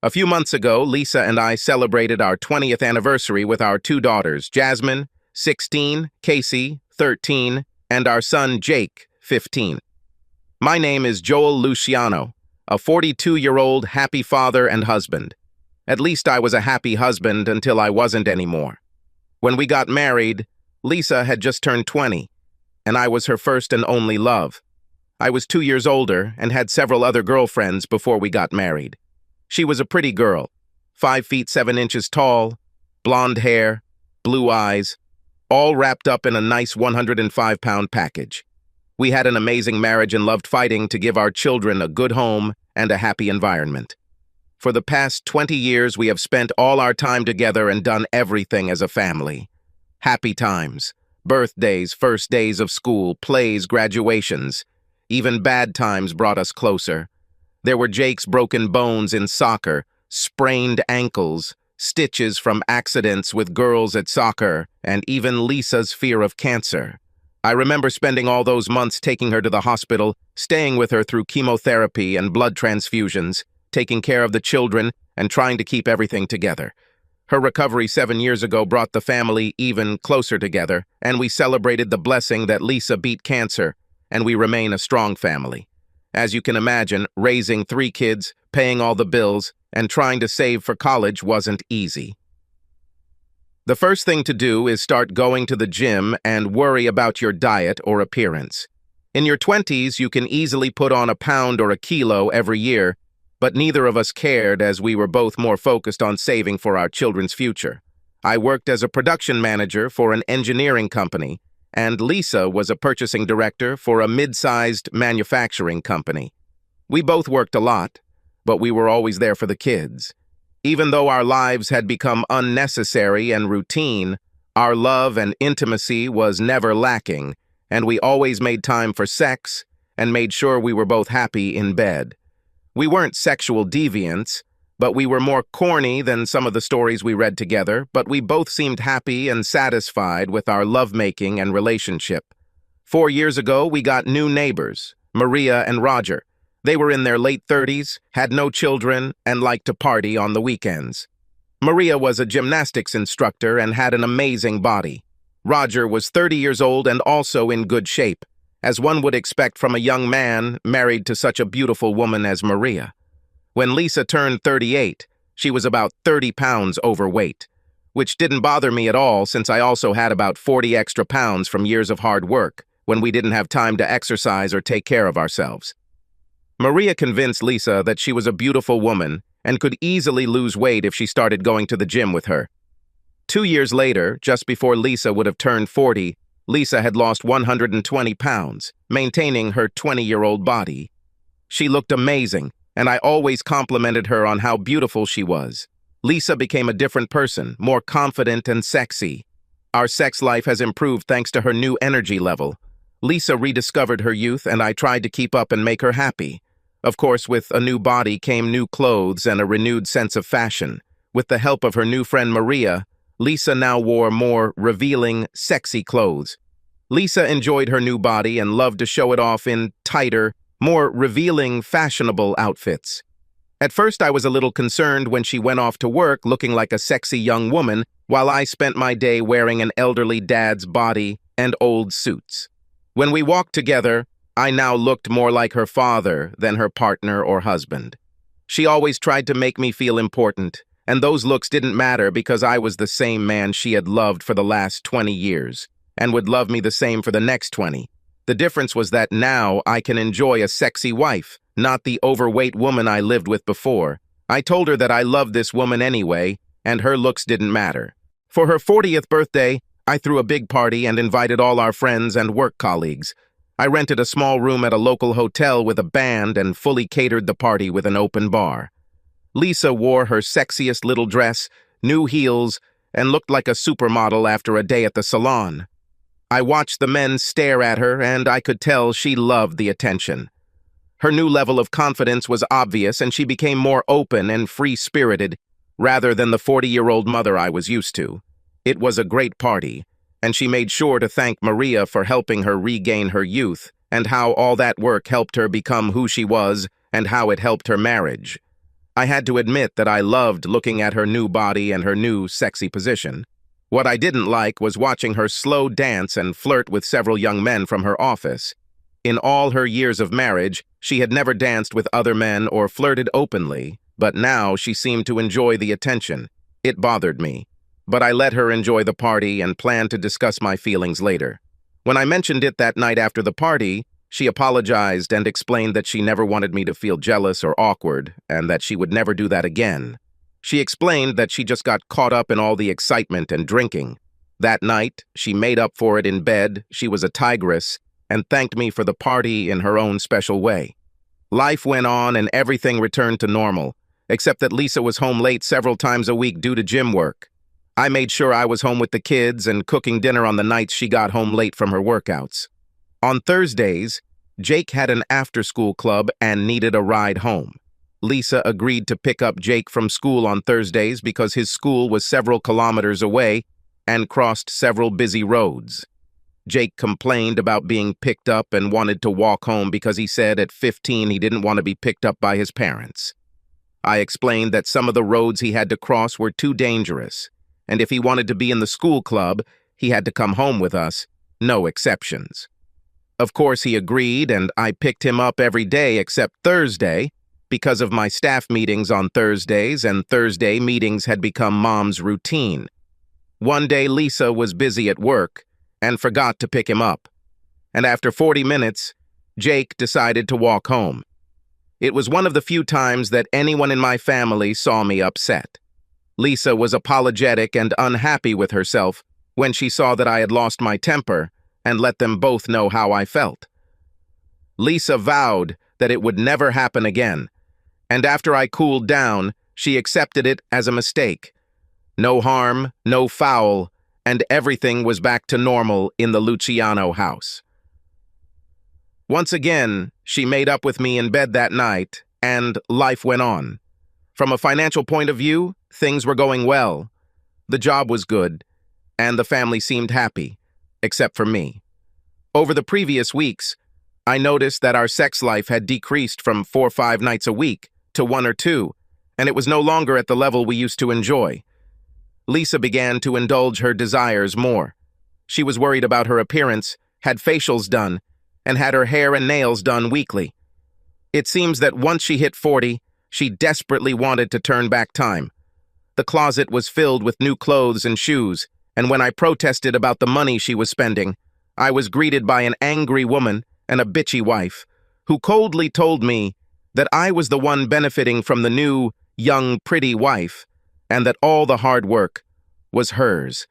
A few months ago, Lisa and I celebrated our 20th anniversary with our two daughters, Jasmine, 16, Casey, 13, and our son, Jake, 15. My name is Joel Luciano, a 42-year-old happy father and husband. At least I was a happy husband until I wasn't anymore. When we got married, Lisa had just turned 20, and I was her first and only love. I was 2 years older and had several other girlfriends before we got married. She was a pretty girl, 5 feet 7 inches tall, blonde hair, blue eyes, all wrapped up in a nice 105-pound package. We had an amazing marriage and loved fighting to give our children a good home and a happy environment. For the past 20 years, we have spent all our time together and done everything as a family. Happy times, birthdays, first days of school, plays, graduations. Even bad times brought us closer. There were Jake's broken bones in soccer, sprained ankles, stitches from accidents with girls at soccer, and even Lisa's fear of cancer. I remember spending all those months taking her to the hospital, staying with her through chemotherapy and blood transfusions, taking care of the children, and trying to keep everything together. Her recovery 7 years ago brought the family even closer together, and we celebrated the blessing that Lisa beat cancer, and we remain a strong family. As you can imagine, raising 3 kids, paying all the bills, and trying to save for college wasn't easy. The first thing to do is start going to the gym and worry about your diet or appearance. In your 20s, you can easily put on a pound or a kilo every year, but neither of us cared as we were both more focused on saving for our children's future. I worked as a production manager for an engineering company, and Lisa was a purchasing director for a mid-sized manufacturing company. We both worked a lot, but we were always there for the kids. Even though our lives had become unnecessary and routine, our love and intimacy was never lacking, and we always made time for sex and made sure we were both happy in bed. We weren't sexual deviants, but we were more corny than some of the stories we read together, but we both seemed happy and satisfied with our lovemaking and relationship. 4 years ago, we got new neighbors, Maria and Roger. They were in their late 30s, had no children, and liked to party on the weekends. Maria was a gymnastics instructor and had an amazing body. Roger was 30 years old and also in good shape, as one would expect from a young man married to such a beautiful woman as Maria. When Lisa turned 38, she was about 30 pounds overweight, which didn't bother me at all since I also had about 40 extra pounds from years of hard work when we didn't have time to exercise or take care of ourselves. Maria convinced Lisa that she was a beautiful woman and could easily lose weight if she started going to the gym with her. 2 years later, just before Lisa would have turned 40, Lisa had lost 120 pounds, maintaining her 20-year-old body. She looked amazing, and I always complimented her on how beautiful she was. Lisa became a different person, more confident and sexy. Our sex life has improved thanks to her new energy level. Lisa rediscovered her youth, and I tried to keep up and make her happy. Of course, with a new body came new clothes and a renewed sense of fashion. With the help of her new friend Maria, Lisa now wore more revealing, sexy clothes. Lisa enjoyed her new body and loved to show it off in tighter, more revealing, fashionable outfits. At first, I was a little concerned when she went off to work looking like a sexy young woman, while I spent my day wearing an elderly dad's body and old suits. When we walked together, I now looked more like her father than her partner or husband. She always tried to make me feel important, and those looks didn't matter because I was the same man she had loved for the last 20 years, and would love me the same for the next 20. The difference was that now I can enjoy a sexy wife, not the overweight woman I lived with before. I told her that I loved this woman anyway, and her looks didn't matter. For her 40th birthday, I threw a big party and invited all our friends and work colleagues. I rented a small room at a local hotel with a band and fully catered the party with an open bar. Lisa wore her sexiest little dress, new heels, and looked like a supermodel after a day at the salon. I watched the men stare at her, and I could tell she loved the attention. Her new level of confidence was obvious, and she became more open and free-spirited, rather than the 40-year-old mother I was used to. It was a great party, and she made sure to thank Maria for helping her regain her youth, and how all that work helped her become who she was, and how it helped her marriage. I had to admit that I loved looking at her new body and her new sexy position. What I didn't like was watching her slow dance and flirt with several young men from her office. In all her years of marriage, she had never danced with other men or flirted openly, but now she seemed to enjoy the attention. It bothered me, but I let her enjoy the party and planned to discuss my feelings later. When I mentioned it that night after the party, she apologized and explained that she never wanted me to feel jealous or awkward, and that she would never do that again. She explained that she just got caught up in all the excitement and drinking. That night, she made up for it in bed, she was a tigress, and thanked me for the party in her own special way. Life went on and everything returned to normal, except that Lisa was home late several times a week due to gym work. I made sure I was home with the kids and cooking dinner on the nights she got home late from her workouts. On Thursdays, Jake had an after-school club and needed a ride home. Lisa agreed to pick up Jake from school on Thursdays because his school was several kilometers away and crossed several busy roads. Jake complained about being picked up and wanted to walk home because he said at 15 he didn't want to be picked up by his parents. I explained that some of the roads he had to cross were too dangerous, and if he wanted to be in the school club, he had to come home with us, no exceptions. Of course, he agreed, and I picked him up every day except Thursday, because of my staff meetings on Thursdays, and Thursday meetings had become Mom's routine. One day, Lisa was busy at work and forgot to pick him up, and after 40 minutes, Jake decided to walk home. It was one of the few times that anyone in my family saw me upset. Lisa was apologetic and unhappy with herself when she saw that I had lost my temper and let them both know how I felt. Lisa vowed that it would never happen again, and after I cooled down, she accepted it as a mistake. No harm, no foul, and everything was back to normal in the Luciano house. Once again, she made up with me in bed that night, and life went on. From a financial point of view, things were going well. The job was good, and the family seemed happy, except for me. Over the previous weeks, I noticed that our sex life had decreased from 4 or 5 nights a week to 1 or 2, and it was no longer at the level we used to enjoy. Lisa began to indulge her desires more. She was worried about her appearance, had facials done, and had her hair and nails done weekly. It seems that once she hit 40, she desperately wanted to turn back time. The closet was filled with new clothes and shoes, and when I protested about the money she was spending, I was greeted by an angry woman and a bitchy wife, who coldly told me that I was the one benefiting from the new, young, pretty wife, and that all the hard work was hers,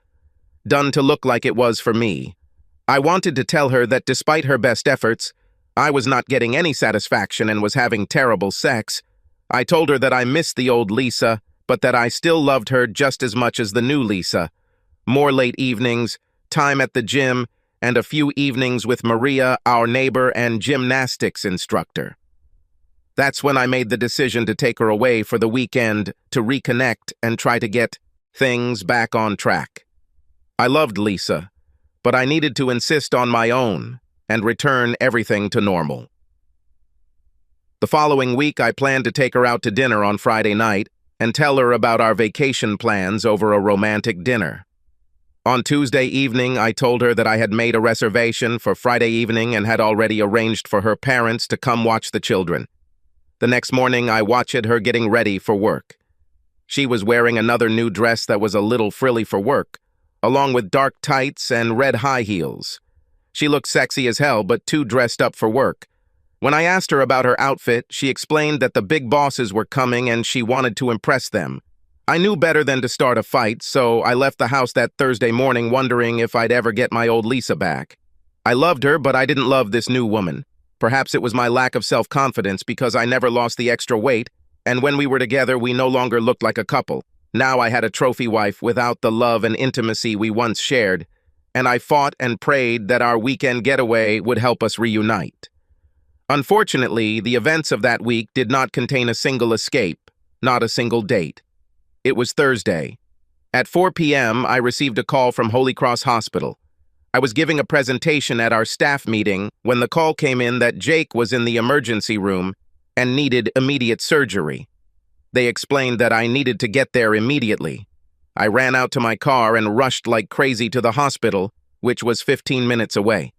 done to look like it was for me. I wanted to tell her that despite her best efforts, I was not getting any satisfaction and was having terrible sex. I told her that I missed the old Lisa, but that I still loved her just as much as the new Lisa. More late evenings, time at the gym, and a few evenings with Maria, our neighbor and gymnastics instructor. That's when I made the decision to take her away for the weekend to reconnect and try to get things back on track. I loved Lisa, but I needed to insist on my own and return everything to normal. The following week, I planned to take her out to dinner on Friday night and tell her about our vacation plans over a romantic dinner. On Tuesday evening, I told her that I had made a reservation for Friday evening and had already arranged for her parents to come watch the children. The next morning, I watched her getting ready for work. She was wearing another new dress that was a little frilly for work, along with dark tights and red high heels. She looked sexy as hell, but too dressed up for work. When I asked her about her outfit, she explained that the big bosses were coming and she wanted to impress them. I knew better than to start a fight, so I left the house that Thursday morning wondering if I'd ever get my old Lisa back. I loved her, but I didn't love this new woman. Perhaps it was my lack of self-confidence because I never lost the extra weight, and when we were together, we no longer looked like a couple. Now I had a trophy wife without the love and intimacy we once shared, and I fought and prayed that our weekend getaway would help us reunite. Unfortunately, the events of that week did not contain a single escape, not a single date. It was Thursday. At 4 p.m., I received a call from Holy Cross Hospital. I was giving a presentation at our staff meeting when the call came in that Jake was in the emergency room and needed immediate surgery. They explained that I needed to get there immediately. I ran out to my car and rushed like crazy to the hospital, which was 15 minutes away.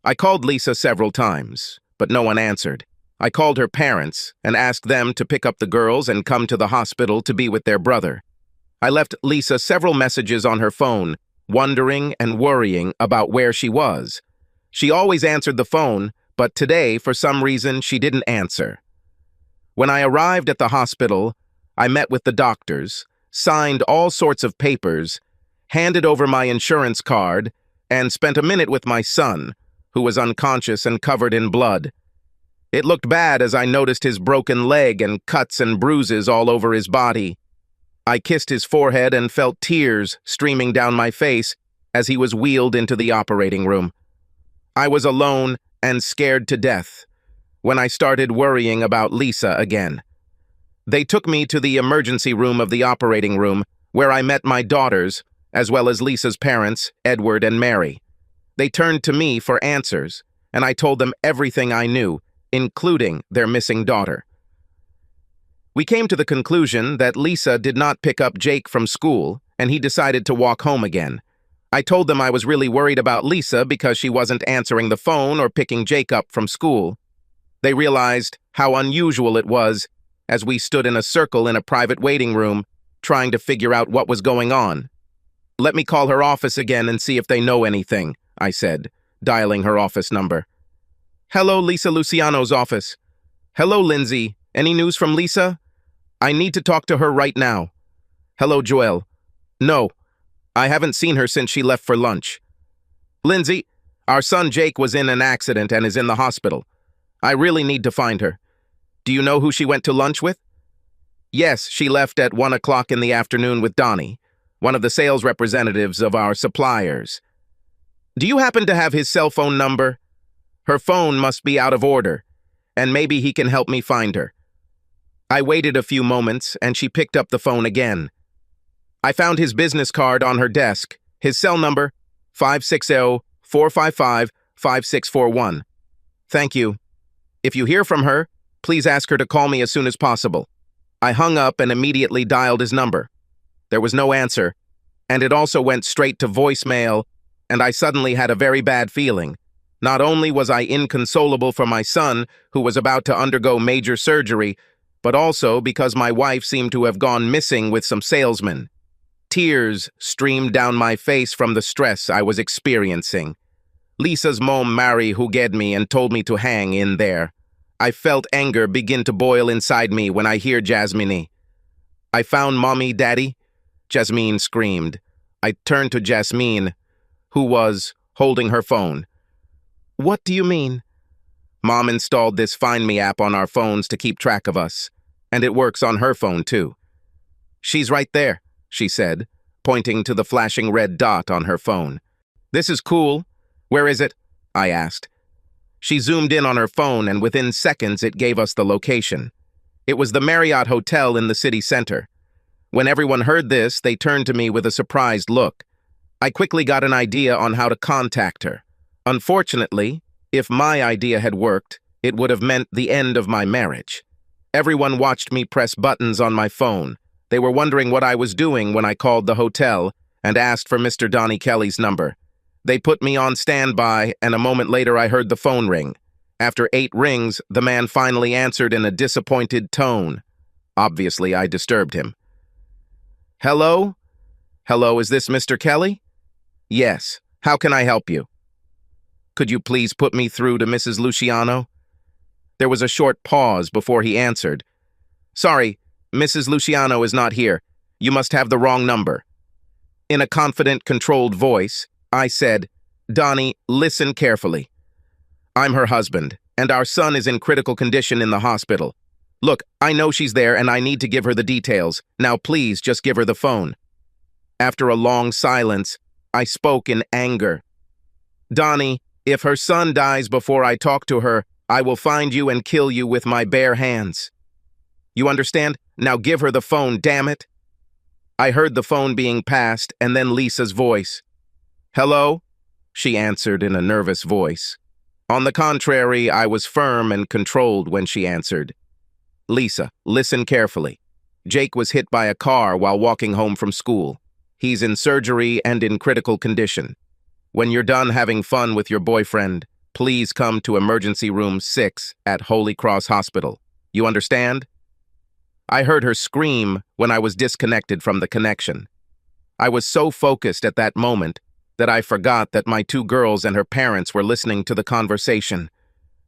I called Lisa several times, but no one answered. I called her parents and asked them to pick up the girls and come to the hospital to be with their brother. I left Lisa several messages on her phone, wondering and worrying about where she was. She always answered the phone, but today, for some reason, she didn't answer. When I arrived at the hospital, I met with the doctors, signed all sorts of papers, handed over my insurance card, and spent a minute with my son, who was unconscious and covered in blood. It looked bad as I noticed his broken leg and cuts and bruises all over his body. I kissed his forehead and felt tears streaming down my face as he was wheeled into the operating room. I was alone and scared to death when I started worrying about Lisa again. They took me to the emergency room of the operating room, where I met my daughters, as well as Lisa's parents, Edward and Mary. They turned to me for answers, and I told them everything I knew, including their missing daughter. We came to the conclusion that Lisa did not pick up Jake from school, and he decided to walk home again. I told them I was really worried about Lisa because she wasn't answering the phone or picking Jake up from school. They realized how unusual it was as we stood in a circle in a private waiting room, trying to figure out what was going on. "Let me call her office again and see if they know anything," I said, dialing her office number. "Hello, Lisa Luciano's office." "Hello, Lindsay. Any news from Lisa? I need to talk to her right now." "Hello, Joel." "No, I haven't seen her since she left for lunch." "Lindsay, our son Jake was in an accident and is in the hospital. I really need to find her. Do you know who she went to lunch with?" "Yes, she left at 1 o'clock in the afternoon with Donnie, one of the sales representatives of our suppliers. Do you happen to have his cell phone number? Her phone must be out of order, and maybe he can help me find her." I waited a few moments, and she picked up the phone again. I found his business card on her desk, his cell number, 560-455-5641. "Thank you. If you hear from her, please ask her to call me as soon as possible." I hung up and immediately dialed his number. There was no answer, and it also went straight to voicemail, and I suddenly had a very bad feeling. Not only was I inconsolable for my son, who was about to undergo major surgery, but also because my wife seemed to have gone missing with some salesmen. Tears streamed down my face from the stress I was experiencing. Lisa's mom Mary who get me and told me to hang in there. I felt anger begin to boil inside me when I hear Jasmine. "I found Mommy, Daddy," Jasmine screamed. I turned to Jasmine, who was holding her phone. "What do you mean?" "Mom installed this Find Me app on our phones to keep track of us, and it works on her phone too." "She's right there," she said, pointing to the flashing red dot on her phone. "This is cool. Where is it?" I asked. She zoomed in on her phone, and within seconds it gave us the location. It was the Marriott Hotel in the city center. When everyone heard this, they turned to me with a surprised look. I quickly got an idea on how to contact her. Unfortunately, if my idea had worked, it would have meant the end of my marriage. Everyone watched me press buttons on my phone. They were wondering what I was doing when I called the hotel and asked for Mr. Donnie Kelly's number. They put me on standby, and a moment later I heard the phone ring. After 8 rings, the man finally answered in a disappointed tone. Obviously, I disturbed him. "Hello? Hello, is this Mr. Kelly?" "Yes. How can I help you?" "Could you please put me through to Mrs. Luciano?" There was a short pause before he answered. "Sorry, Mrs. Luciano is not here. You must have the wrong number." In a confident, controlled voice, I said, "Donnie, listen carefully. I'm her husband, and our son is in critical condition in the hospital. Look, I know she's there and I need to give her the details. Now please just give her the phone." After a long silence, I spoke in anger. "Donnie, if her son dies before I talk to her, I will find you and kill you with my bare hands. You understand? Now give her the phone, damn it." I heard the phone being passed and then Lisa's voice. "Hello?" she answered in a nervous voice. On the contrary, I was firm and controlled when she answered. "Lisa, listen carefully. Jake was hit by a car while walking home from school. He's in surgery and in critical condition. When you're done having fun with your boyfriend, please come to emergency room 6 at Holy Cross Hospital. You understand? I heard her scream when I was disconnected from the connection. I was so focused at that moment that I forgot that my 2 girls and her parents were listening to the conversation.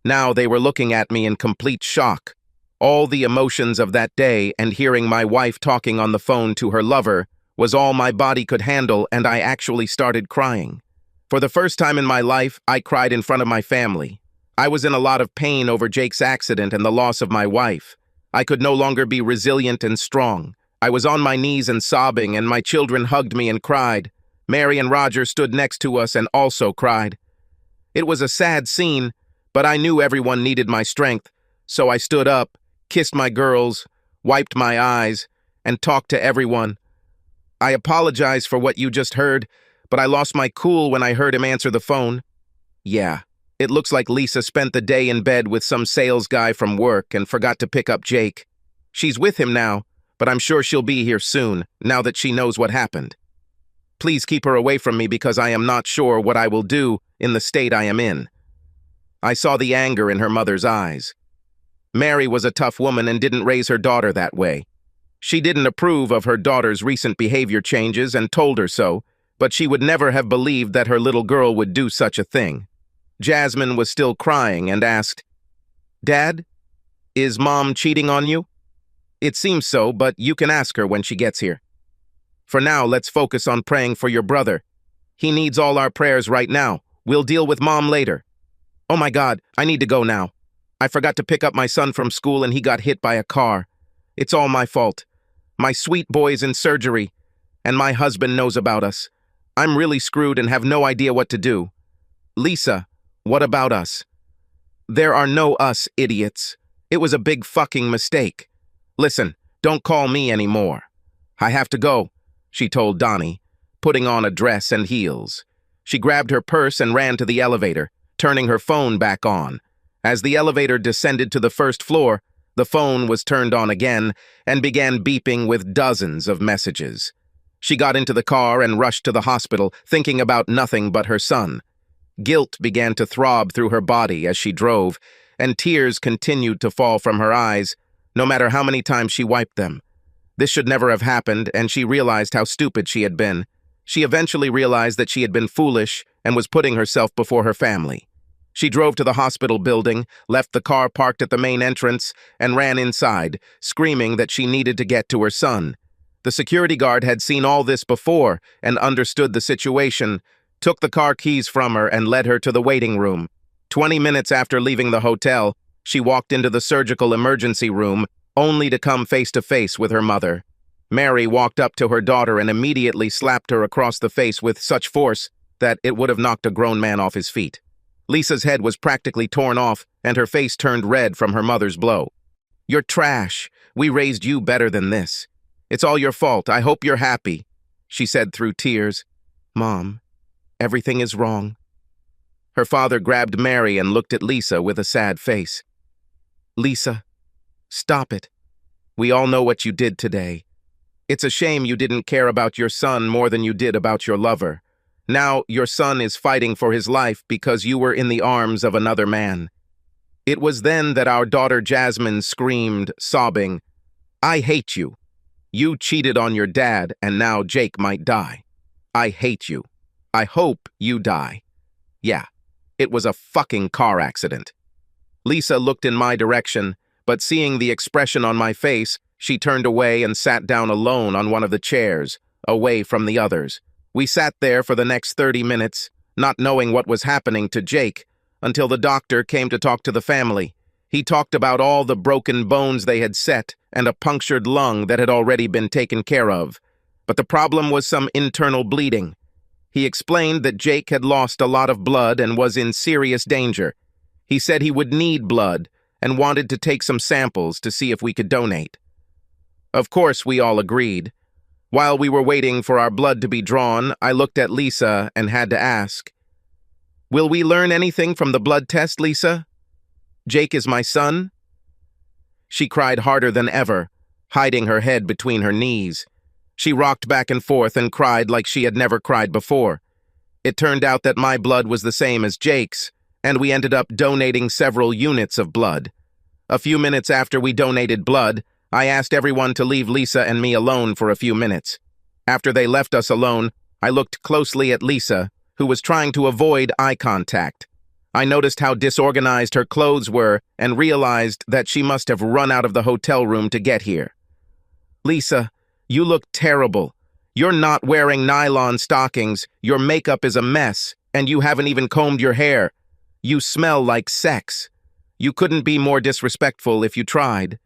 Now they were looking at me in complete shock. All the emotions of that day and hearing my wife talking on the phone to her lover was all my body could handle, and I actually started crying. For the first time in my life, I cried in front of my family. I was in a lot of pain over Jake's accident and the loss of my wife. I could no longer be resilient and strong. I was on my knees and sobbing, and my children hugged me and cried. Mary and Roger stood next to us and also cried. It was a sad scene, but I knew everyone needed my strength, so I stood up, kissed my girls, wiped my eyes, and talked to everyone. I apologize for what you just heard, but I lost my cool when I heard him answer the phone. Yeah, it looks like Lisa spent the day in bed with some sales guy from work and forgot to pick up Jake. She's with him now, but I'm sure she'll be here soon, now that she knows what happened. Please keep her away from me because I am not sure what I will do in the state I am in. I saw the anger in her mother's eyes. Mary was a tough woman and didn't raise her daughter that way. She didn't approve of her daughter's recent behavior changes and told her so, but she would never have believed that her little girl would do such a thing. Jasmine was still crying and asked, "Dad, is Mom cheating on you?" "It seems so, but you can ask her when she gets here. For now, let's focus on praying for your brother. He needs all our prayers right now. We'll deal with Mom later." "Oh my God, I need to go now. I forgot to pick up my son from school and he got hit by a car. It's all my fault. My sweet boy's in surgery, and my husband knows about us. I'm really screwed and have no idea what to do. Lisa, what about us?" "There are no us, idiots. It was a big fucking mistake. Listen, don't call me anymore. I have to go," she told Donnie, putting on a dress and heels. She grabbed her purse and ran to the elevator, turning her phone back on. As the elevator descended to the first floor, the phone was turned on again and began beeping with dozens of messages. She got into the car and rushed to the hospital, thinking about nothing but her son. Guilt began to throb through her body as she drove, and tears continued to fall from her eyes, no matter how many times she wiped them. This should never have happened, and she realized how stupid she had been. She eventually realized that she had been foolish and was putting herself before her family. She drove to the hospital building, left the car parked at the main entrance, and ran inside, screaming that she needed to get to her son. The security guard had seen all this before and understood the situation, took the car keys from her and led her to the waiting room. 20 minutes after leaving the hotel, she walked into the surgical emergency room, only to come face to face with her mother. Mary walked up to her daughter and immediately slapped her across the face with such force that it would have knocked a grown man off his feet. Lisa's head was practically torn off, and her face turned red from her mother's blow. "You're trash. We raised you better than this. It's all your fault. I hope you're happy," she said through tears. "Mom, everything is wrong." Her father grabbed Mary and looked at Lisa with a sad face. "Lisa, stop it. We all know what you did today. It's a shame you didn't care about your son more than you did about your lover. Now your son is fighting for his life because you were in the arms of another man." It was then that our daughter Jasmine screamed, sobbing, "I hate you. You cheated on your dad, and now Jake might die. I hate you. I hope you die. Yeah, it was a fucking car accident." Lisa looked in my direction, but seeing the expression on my face, she turned away and sat down alone on one of the chairs, away from the others. We sat there for the next 30 minutes, not knowing what was happening to Jake, until the doctor came to talk to the family. He talked about all the broken bones they had set and a punctured lung that had already been taken care of. But the problem was some internal bleeding. He explained that Jake had lost a lot of blood and was in serious danger. He said he would need blood and wanted to take some samples to see if we could donate. Of course, we all agreed. While we were waiting for our blood to be drawn, I looked at Lisa and had to ask, "Will we learn anything from the blood test, Lisa? Jake is my son?" She cried harder than ever, hiding her head between her knees. She rocked back and forth and cried like she had never cried before. It turned out that my blood was the same as Jake's, and we ended up donating several units of blood. A few minutes after we donated blood, I asked everyone to leave Lisa and me alone for a few minutes. After they left us alone, I looked closely at Lisa, who was trying to avoid eye contact. I noticed how disorganized her clothes were and realized that she must have run out of the hotel room to get here. "Lisa, you look terrible. You're not wearing nylon stockings, your makeup is a mess, and you haven't even combed your hair. You smell like sex. You couldn't be more disrespectful if you tried."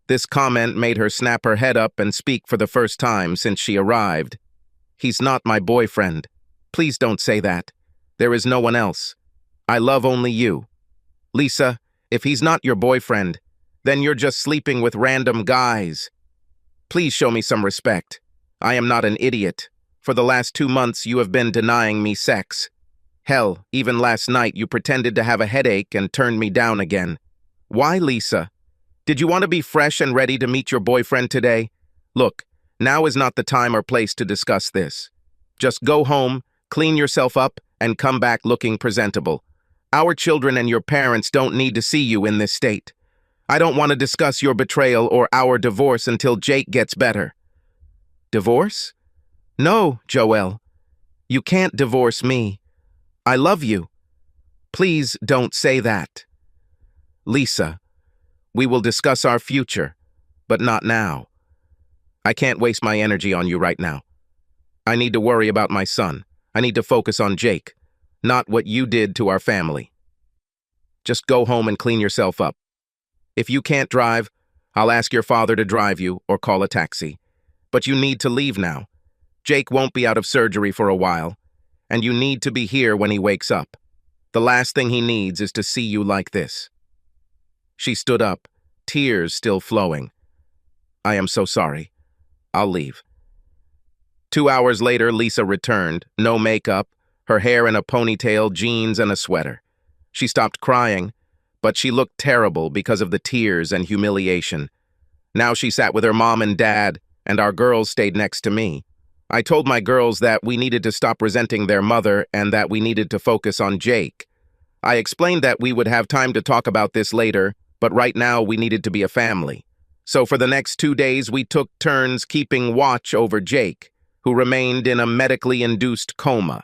This comment made her snap her head up and speak for the first time since she arrived. "He's not my boyfriend. Please don't say that. There is no one else. I love only you. Lisa, if he's not your boyfriend, then you're just sleeping with random guys. Please show me some respect. I am not an idiot. For the last 2 months, you have been denying me sex. Hell, even last night you pretended to have a headache and turned me down again. Why, Lisa? Did you want to be fresh and ready to meet your boyfriend today? Look, now is not the time or place to discuss this. Just go home, clean yourself up, and come back looking presentable. Our children and your parents don't need to see you in this state. I don't want to discuss your betrayal or our divorce until Jake gets better." "Divorce? No, Joelle. You can't divorce me. I love you. Please don't say that. Lisa, we will discuss our future, but not now. I can't waste my energy on you right now. I need to worry about my son. I need to focus on Jake, not what you did to our family. Just go home and clean yourself up. If you can't drive, I'll ask your father to drive you or call a taxi. But you need to leave now. Jake won't be out of surgery for a while, and you need to be here when he wakes up. The last thing he needs is to see you like this." She stood up, tears still flowing. "I am so sorry. I'll leave." 2 hours later, Lisa returned, no makeup, her hair in a ponytail, jeans, and a sweater. She stopped crying, but she looked terrible because of the tears and humiliation. Now she sat with her mom and dad, and our girls stayed next to me. I told my girls that we needed to stop resenting their mother and that we needed to focus on Jake. I explained that we would have time to talk about this later, but right now we needed to be a family. So for the next 2 days, we took turns keeping watch over Jake, who remained in a medically induced coma.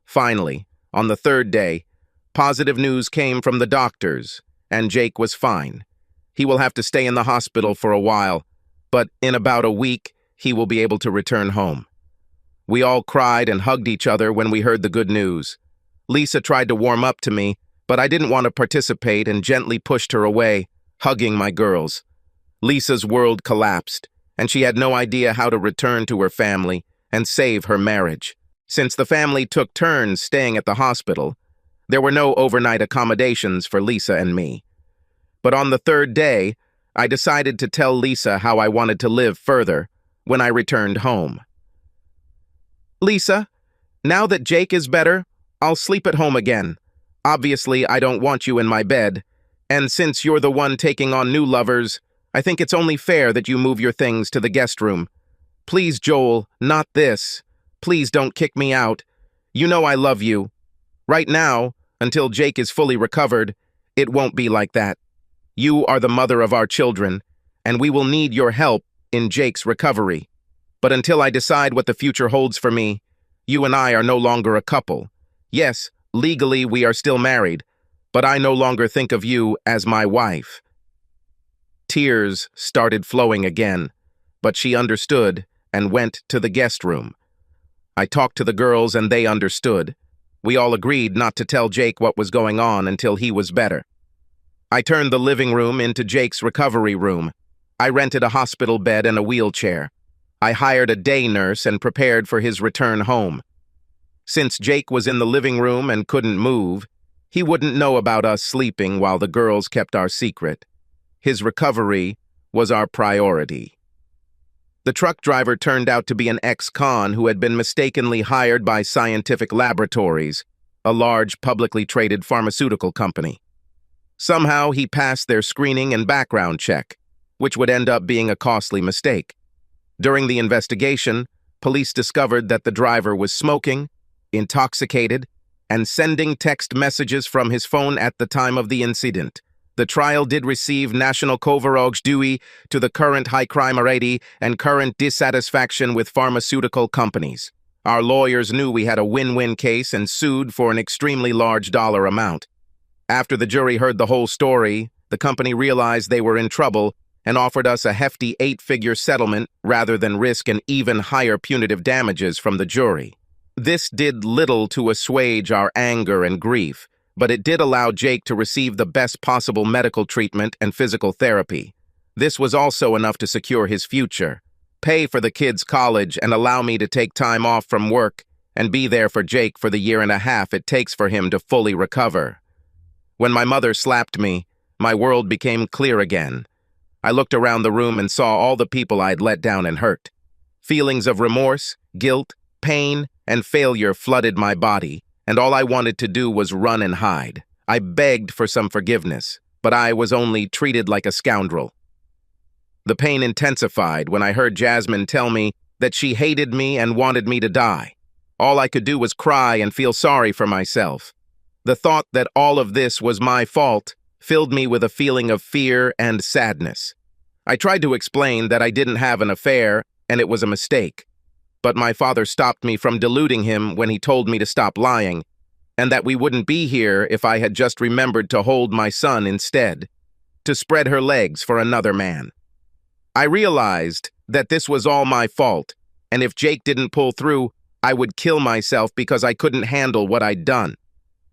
Finally, on the 3rd day, positive news came from the doctors, and Jake was fine. He will have to stay in the hospital for a while, but in about a week, he will be able to return home. We all cried and hugged each other when we heard the good news. Lisa tried to warm up to me, but I didn't want to participate and gently pushed her away, hugging my girls. Lisa's world collapsed, and she had no idea how to return to her family and save her marriage. Since the family took turns staying at the hospital, there were no overnight accommodations for Lisa and me. But on the 3rd day, I decided to tell Lisa how I wanted to live further when I returned home. "Lisa, now that Jake is better, I'll sleep at home again. Obviously, I don't want you in my bed, and since you're the one taking on new lovers, I think it's only fair that you move your things to the guest room. Please, Joel, not this. Please don't kick me out. You know I love you. Right now, until Jake is fully recovered, it won't be like that. You are the mother of our children, and we will need your help in Jake's recovery. But until I decide what the future holds for me, you and I are no longer a couple. Yes, legally we are still married, but I no longer think of you as my wife." Tears started flowing again, but she understood and went to the guest room. I talked to the girls and they understood. We all agreed not to tell Jake what was going on until he was better. I turned the living room into Jake's recovery room. I rented a hospital bed and a wheelchair. I hired a day nurse and prepared for his return home. Since Jake was in the living room and couldn't move, he wouldn't know about us sleeping while the girls kept our secret. His recovery was our priority. The truck driver turned out to be an ex-con who had been mistakenly hired by Scientific Laboratories, a large publicly traded pharmaceutical company. Somehow he passed their screening and background check, which would end up being a costly mistake. During the investigation, police discovered that the driver was smoking, intoxicated, and sending text messages from his phone at the time of the incident. The trial did receive national coverage due to the current high crime rate and current dissatisfaction with pharmaceutical companies. Our lawyers knew we had a win-win case and sued for an extremely large dollar amount. After the jury heard the whole story, the company realized they were in trouble and offered us a hefty 8-figure settlement rather than risk an even higher punitive damages from the jury. This did little to assuage our anger and grief, but it did allow Jake to receive the best possible medical treatment and physical therapy. This was also enough to secure his future, pay for the kids' college, and allow me to take time off from work and be there for Jake for the 1.5 years it takes for him to fully recover. When my mother slapped me, my world became clear again. I looked around the room and saw all the people I'd let down and hurt. Feelings of remorse, guilt, pain, and failure flooded my body, and all I wanted to do was run and hide. I begged for some forgiveness, but I was only treated like a scoundrel. The pain intensified when I heard Jasmine tell me that she hated me and wanted me to die. All I could do was cry and feel sorry for myself. The thought that all of this was my fault filled me with a feeling of fear and sadness. I tried to explain that I didn't have an affair and it was a mistake. But my father stopped me from deluding him when he told me to stop lying, and that we wouldn't be here if I had just remembered to hold my son instead, to spread her legs for another man. I realized that this was all my fault, and if Jake didn't pull through, I would kill myself because I couldn't handle what I'd done.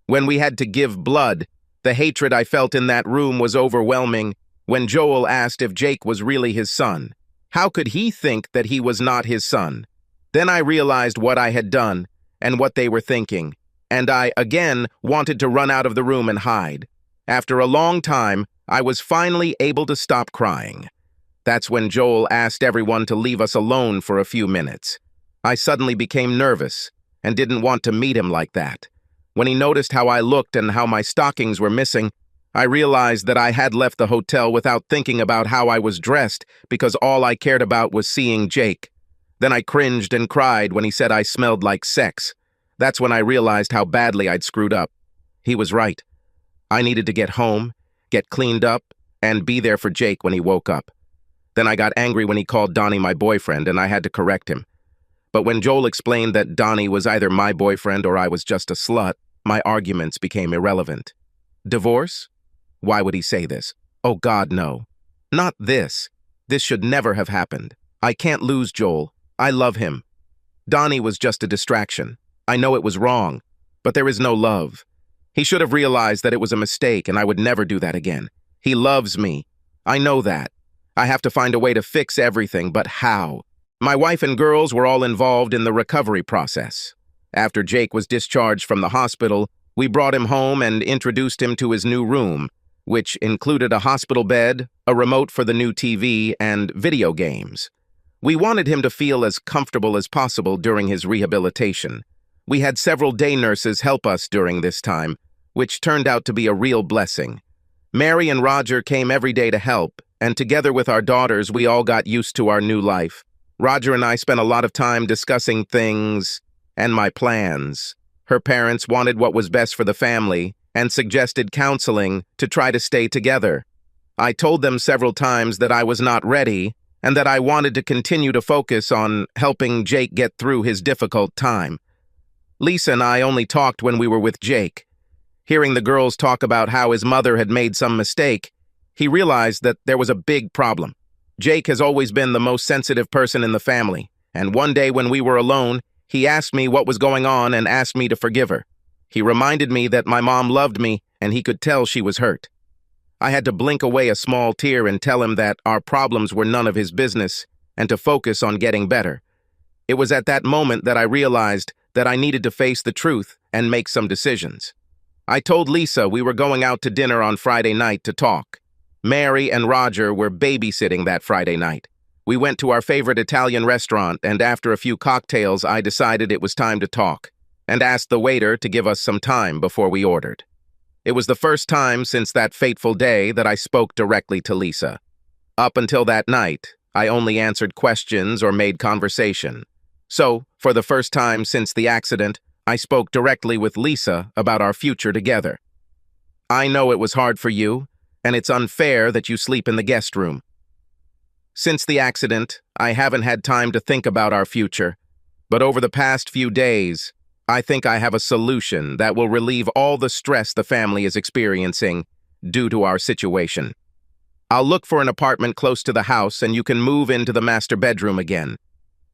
When we had to give blood, the hatred I felt in that room was overwhelming when Joel asked if Jake was really his son. How could he think that he was not his son? Then I realized what I had done and what they were thinking, and I, again, wanted to run out of the room and hide. After a long time, I was finally able to stop crying. That's when Joel asked everyone to leave us alone for a few minutes. I suddenly became nervous and didn't want to meet him like that. When he noticed how I looked and how my stockings were missing, I realized that I had left the hotel without thinking about how I was dressed because all I cared about was seeing Jake. Then I cringed and cried when he said I smelled like sex. That's when I realized how badly I'd screwed up. He was right. I needed to get home, get cleaned up, and be there for Jake when he woke up. Then I got angry when he called Donnie my boyfriend, and I had to correct him. But when Joel explained that Donnie was either my boyfriend or I was just a slut, my arguments became irrelevant. Divorce? Why would he say this? Oh God, no. Not this. This should never have happened. I can't lose Joel. I love him. Donnie was just a distraction. I know it was wrong, but there is no love. He should have realized that it was a mistake and I would never do that again. He loves me. I know that. I have to find a way to fix everything, but how? My wife and girls were all involved in the recovery process. After Jake was discharged from the hospital, we brought him home and introduced him to his new room, which included a hospital bed, a remote for the new TV, and video games. We wanted him to feel as comfortable as possible during his rehabilitation. We had several day nurses help us during this time, which turned out to be a real blessing. Mary and Roger came every day to help, and together with our daughters, we all got used to our new life. Roger and I spent a lot of time discussing things and my plans. Her parents wanted what was best for the family and suggested counseling to try to stay together. I told them several times that I was not ready and that I wanted to continue to focus on helping Jake get through his difficult time. Lisa and I only talked when we were with Jake. Hearing the girls talk about how his mother had made some mistake, he realized that there was a big problem. Jake has always been the most sensitive person in the family, and one day when we were alone, he asked me what was going on and asked me to forgive her. He reminded me that my mom loved me and he could tell she was hurt. I had to blink away a small tear and tell him that our problems were none of his business and to focus on getting better. It was at that moment that I realized that I needed to face the truth and make some decisions. I told Lisa we were going out to dinner on Friday night to talk. Mary and Roger were babysitting that Friday night. We went to our favorite Italian restaurant, and after a few cocktails, I decided it was time to talk, and asked the waiter to give us some time before we ordered. It was the first time since that fateful day that I spoke directly to Lisa. Up until that night, I only answered questions or made conversation. So, for the first time since the accident, I spoke directly with Lisa about our future together. I know it was hard for you, and it's unfair that you sleep in the guest room. Since the accident, I haven't had time to think about our future, but over the past few days, I think I have a solution that will relieve all the stress the family is experiencing due to our situation. I'll look for an apartment close to the house and you can move into the master bedroom again.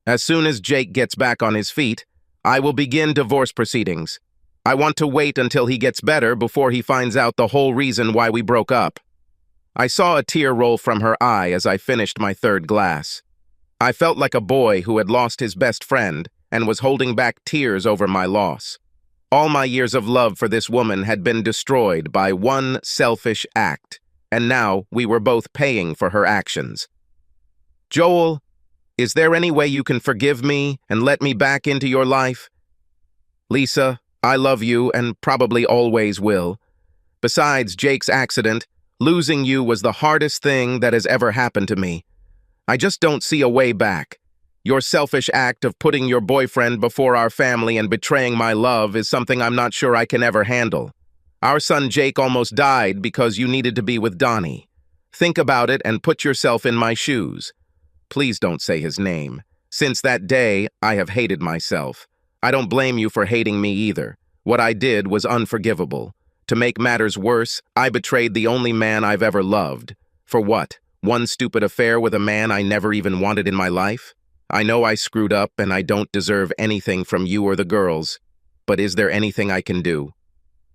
As soon as Jake gets back on his feet, I will begin divorce proceedings. I want to wait until he gets better before he finds out the whole reason why we broke up. I saw a tear roll from her eye as I finished my third glass. I felt like a boy who had lost his best friend and was holding back tears over my loss. All my years of love for this woman had been destroyed by one selfish act, and now we were both paying for her actions. Joel, is there any way you can forgive me and let me back into your life? Lisa, I love you and probably always will. Besides Jake's accident, losing you was the hardest thing that has ever happened to me. I just don't see a way back. Your selfish act of putting your boyfriend before our family and betraying my love is something I'm not sure I can ever handle. Our son Jake almost died because you needed to be with Donnie. Think about it and put yourself in my shoes. Please don't say his name. Since that day, I have hated myself. I don't blame you for hating me either. What I did was unforgivable. To make matters worse, I betrayed the only man I've ever loved. For what? One stupid affair with a man I never even wanted in my life? I know I screwed up and I don't deserve anything from you or the girls, but is there anything I can do?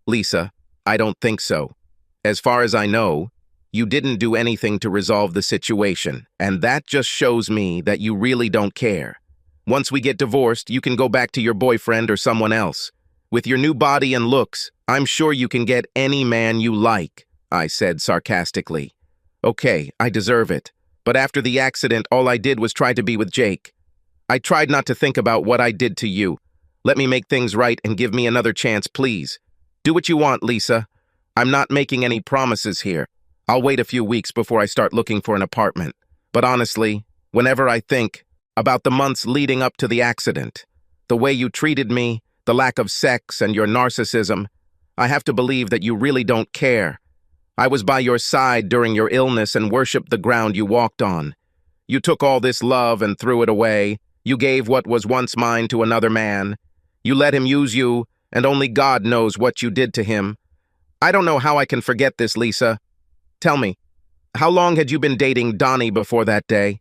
Lisa, I don't think so. As far as I know, you didn't do anything to resolve the situation, and that just shows me that you really don't care. Once we get divorced, you can go back to your boyfriend or someone else. With your new body and looks, I'm sure you can get any man you like, I said sarcastically. Okay, I deserve it. But after the accident, all I did was try to be with Jake. I tried not to think about what I did to you. Let me make things right and give me another chance, please. Do what you want, Lisa. I'm not making any promises here. I'll wait a few weeks before I start looking for an apartment. But honestly, whenever I think about the months leading up to the accident, the way you treated me, the lack of sex, and your narcissism, I have to believe that you really don't care. I was by your side during your illness and worshipped the ground you walked on. You took all this love and threw it away. You gave what was once mine to another man. You let him use you, and only God knows what you did to him. I don't know how I can forget this, Lisa. Tell me, how long had you been dating Donnie before that day?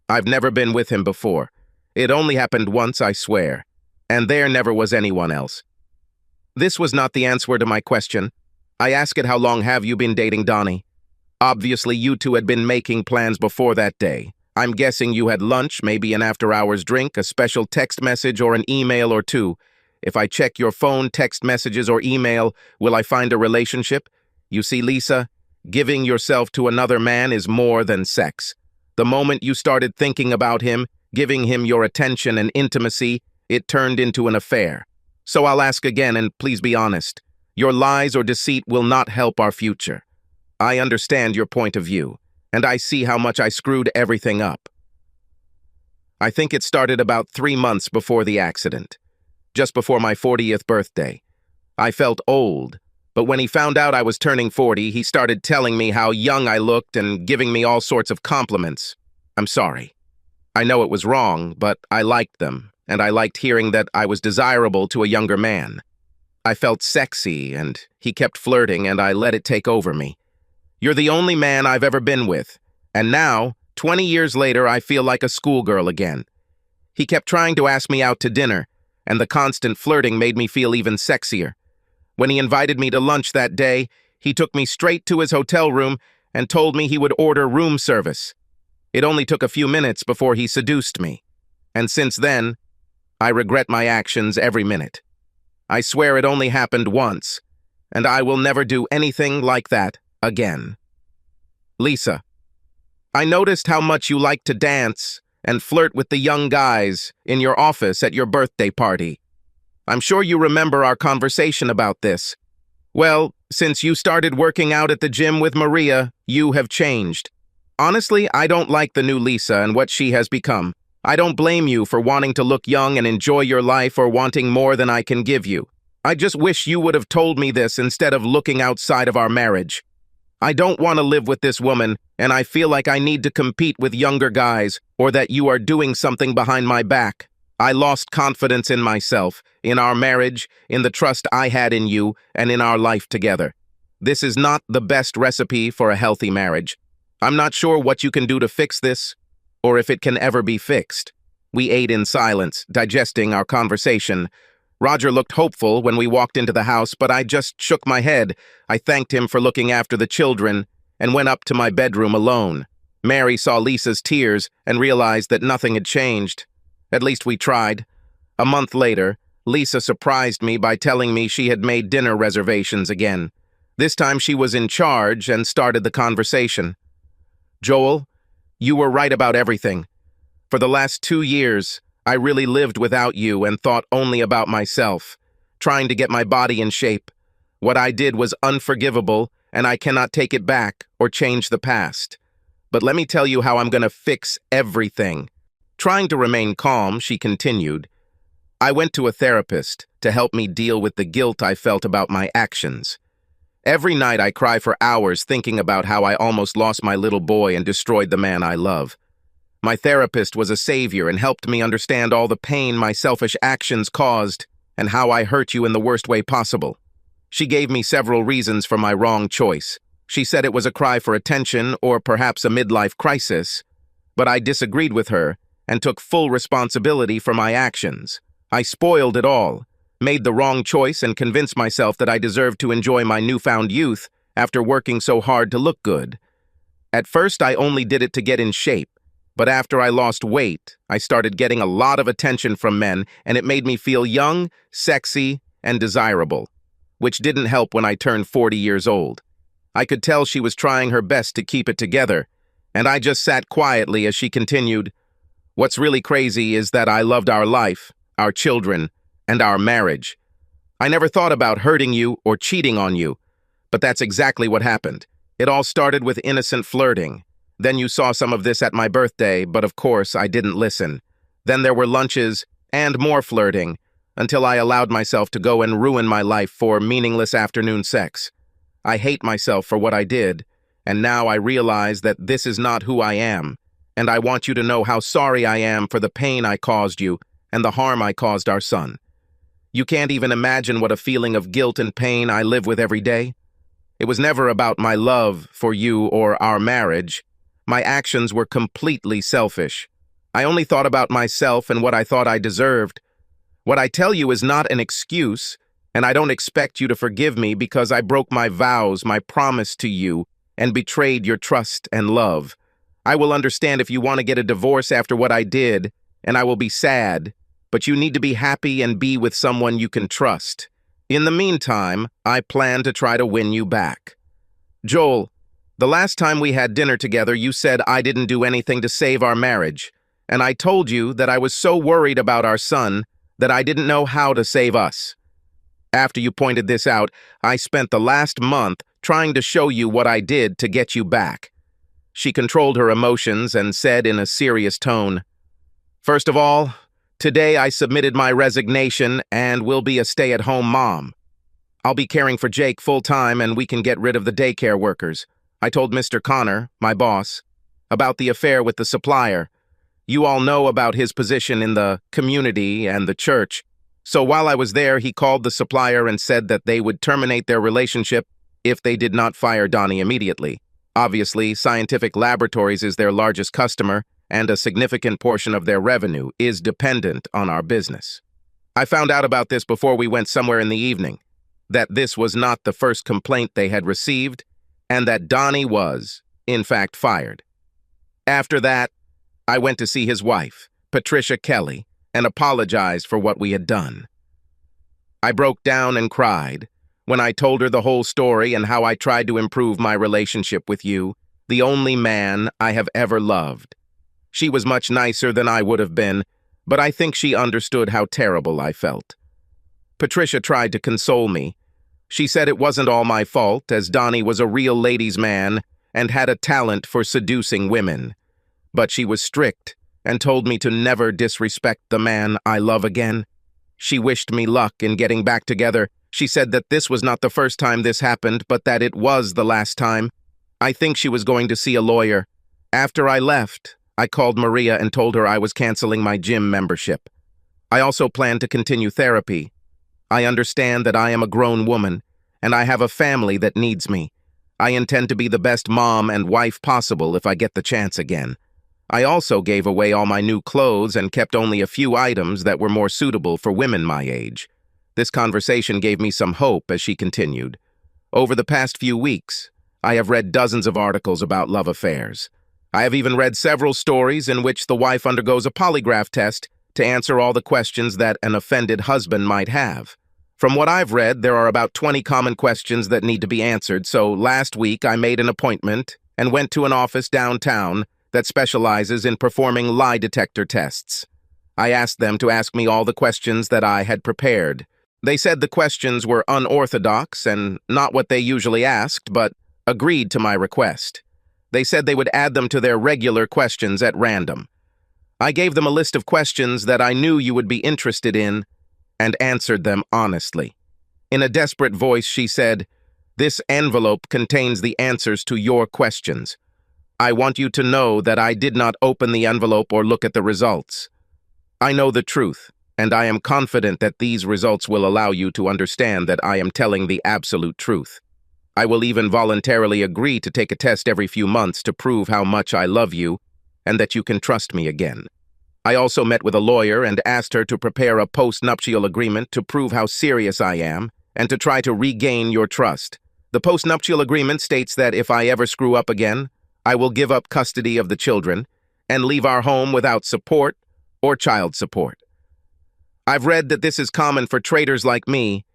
I've never been with him before. It only happened once, I swear. And there never was anyone else. This was not the answer to my question. I asked it, how long have you been dating Donnie? Obviously, you two had been making plans before that day. I'm guessing you had lunch, maybe an after-hours drink, a special text message, or an email or two. If I check your phone, text messages, or email, will I find a relationship? You see, Lisa, giving yourself to another man is more than sex. The moment you started thinking about him, giving him your attention and intimacy, it turned into an affair. So I'll ask again, and please be honest. Your lies or deceit will not help our future. I understand your point of view, and I see how much I screwed everything up. I think it started about 3 months before the accident, just before my 40th birthday. I felt old, but when he found out I was turning 40, he started telling me how young I looked and giving me all sorts of compliments. I'm sorry. I know it was wrong, but I liked them, and I liked hearing that I was desirable to a younger man. I felt sexy, and he kept flirting, and I let it take over me. You're the only man I've ever been with, and now, 20 years later, I feel like a schoolgirl again. He kept trying to ask me out to dinner, and the constant flirting made me feel even sexier. When he invited me to lunch that day, he took me straight to his hotel room and told me he would order room service. It only took a few minutes before he seduced me, and since then, I regret my actions every minute. I swear it only happened once, and I will never do anything like that again. Lisa, I noticed how much you like to dance and flirt with the young guys in your office at your birthday party. I'm sure you remember our conversation about this. Well, since you started working out at the gym with Maria, you have changed. Honestly, I don't like the new Lisa and what she has become. I don't blame you for wanting to look young and enjoy your life or wanting more than I can give you. I just wish you would have told me this instead of looking outside of our marriage. I don't want to live with this woman, and I feel like I need to compete with younger guys or that you are doing something behind my back. I lost confidence in myself, in our marriage, in the trust I had in you, and in our life together. This is not the best recipe for a healthy marriage. I'm not sure what you can do to fix this, or if it can ever be fixed. We ate in silence, digesting our conversation. Roger looked hopeful when we walked into the house, but I just shook my head. I thanked him for looking after the children and went up to my bedroom alone. Mary saw Lisa's tears and realized that nothing had changed. At least we tried. A month later, Lisa surprised me by telling me she had made dinner reservations again. This time she was in charge and started the conversation. Joel, you were right about everything. For the last 2 years, I really lived without you and thought only about myself, trying to get my body in shape. What I did was unforgivable, and I cannot take it back or change the past. But let me tell you how I'm going to fix everything. Trying to remain calm, she continued, I went to a therapist to help me deal with the guilt I felt about my actions. Every night I cry for hours thinking about how I almost lost my little boy and destroyed the man I love. My therapist was a savior and helped me understand all the pain my selfish actions caused and how I hurt you in the worst way possible. She gave me several reasons for my wrong choice. She said it was a cry for attention or perhaps a midlife crisis, but I disagreed with her and took full responsibility for my actions. I spoiled it all, made the wrong choice, and convinced myself that I deserved to enjoy my newfound youth after working so hard to look good. At first, I only did it to get in shape, but after I lost weight, I started getting a lot of attention from men, and it made me feel young, sexy, and desirable, which didn't help when I turned 40 years old. I could tell she was trying her best to keep it together, and I just sat quietly as she continued, What's really crazy is that I loved our life, our children, and our marriage. I never thought about hurting you or cheating on you, but that's exactly what happened. It all started with innocent flirting. Then you saw some of this at my birthday, but of course I didn't listen. Then there were lunches and more flirting, until I allowed myself to go and ruin my life for meaningless afternoon sex. I hate myself for what I did, and now I realize that this is not who I am, and I want you to know how sorry I am for the pain I caused you and the harm I caused our son. You can't even imagine what a feeling of guilt and pain I live with every day. It was never about my love for you or our marriage. My actions were completely selfish. I only thought about myself and what I thought I deserved. What I tell you is not an excuse, and I don't expect you to forgive me because I broke my vows, my promise to you, and betrayed your trust and love. I will understand if you want to get a divorce after what I did, and I will be sad, but you need to be happy and be with someone you can trust. In the meantime, I plan to try to win you back. Joel, the last time we had dinner together, you said I didn't do anything to save our marriage, and I told you that I was so worried about our son that I didn't know how to save us. After you pointed this out, I spent the last month trying to show you what I did to get you back. She controlled her emotions and said in a serious tone, First of all, today I submitted my resignation and will be a stay-at-home mom. I'll be caring for Jake full-time and we can get rid of the daycare workers. I told Mr. Connor, my boss, about the affair with the supplier. You all know about his position in the community and the church. So while I was there, he called the supplier and said that they would terminate their relationship if they did not fire Donnie immediately. Obviously, Scientific Laboratories is their largest customer, and a significant portion of their revenue is dependent on our business. I found out about this before we went somewhere in the evening, that this was not the first complaint they had received, and that Donnie was, in fact, fired. After that, I went to see his wife, Patricia Kelly, and apologized for what we had done. I broke down and cried when I told her the whole story and how I tried to improve my relationship with you, the only man I have ever loved. She was much nicer than I would have been, but I think she understood how terrible I felt. Patricia tried to console me. She said it wasn't all my fault, as Donnie was a real ladies' man, and had a talent for seducing women. But she was strict and told me to never disrespect the man I love again. She wished me luck in getting back together. She said that this was not the first time this happened, but that it was the last time. I think she was going to see a lawyer. After I left, I called Maria and told her I was canceling my gym membership. I also plan to continue therapy. I understand that I am a grown woman, and I have a family that needs me. I intend to be the best mom and wife possible if I get the chance again. I also gave away all my new clothes and kept only a few items that were more suitable for women my age. This conversation gave me some hope as she continued. Over the past few weeks, I have read dozens of articles about love affairs. I have even read several stories in which the wife undergoes a polygraph test to answer all the questions that an offended husband might have. From what I've read, there are about 20 common questions that need to be answered, so last week I made an appointment and went to an office downtown that specializes in performing lie detector tests. I asked them to ask me all the questions that I had prepared. They said the questions were unorthodox and not what they usually asked, but agreed to my request. They said they would add them to their regular questions at random. I gave them a list of questions that I knew you would be interested in and answered them honestly. In a desperate voice, she said, "This envelope contains the answers to your questions. I want you to know that I did not open the envelope or look at the results. I know the truth, and I am confident that these results will allow you to understand that I am telling the absolute truth. I will even voluntarily agree to take a test every few months to prove how much I love you and that you can trust me again." I also met with a lawyer and asked her to prepare a post-nuptial agreement to prove how serious I am and to try to regain your trust. The post-nuptial agreement states that if I ever screw up again, I will give up custody of the children and leave our home without support or child support. I've read that this is common for traitors like me.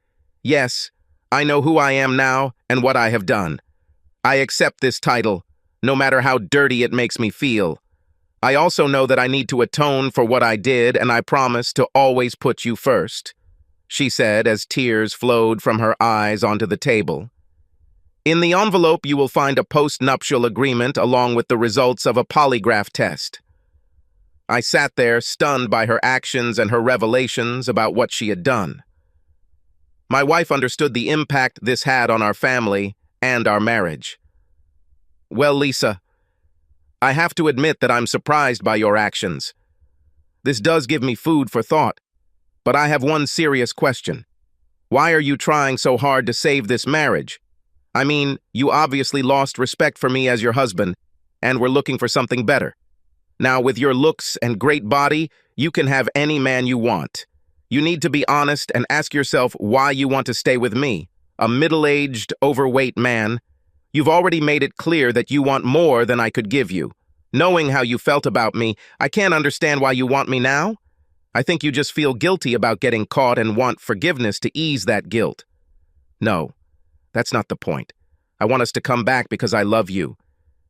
Yes, I know who I am now and what I have done. I accept this title, no matter how dirty it makes me feel. I also know that I need to atone for what I did, and I promise to always put you first, she said as tears flowed from her eyes onto the table. In the envelope, you will find a post-nuptial agreement along with the results of a polygraph test. I sat there, stunned by her actions and her revelations about what she had done. My wife understood the impact this had on our family and our marriage. "Well, Lisa, I have to admit that I'm surprised by your actions. This does give me food for thought, but I have one serious question. Why are you trying so hard to save this marriage? I mean, you obviously lost respect for me as your husband, and were looking for something better. Now, with your looks and great body, you can have any man you want. You need to be honest and ask yourself why you want to stay with me, a middle-aged, overweight man. You've already made it clear that you want more than I could give you. Knowing how you felt about me, I can't understand why you want me now. I think you just feel guilty about getting caught and want forgiveness to ease that guilt. No, that's not the point. I want us to come back because I love you.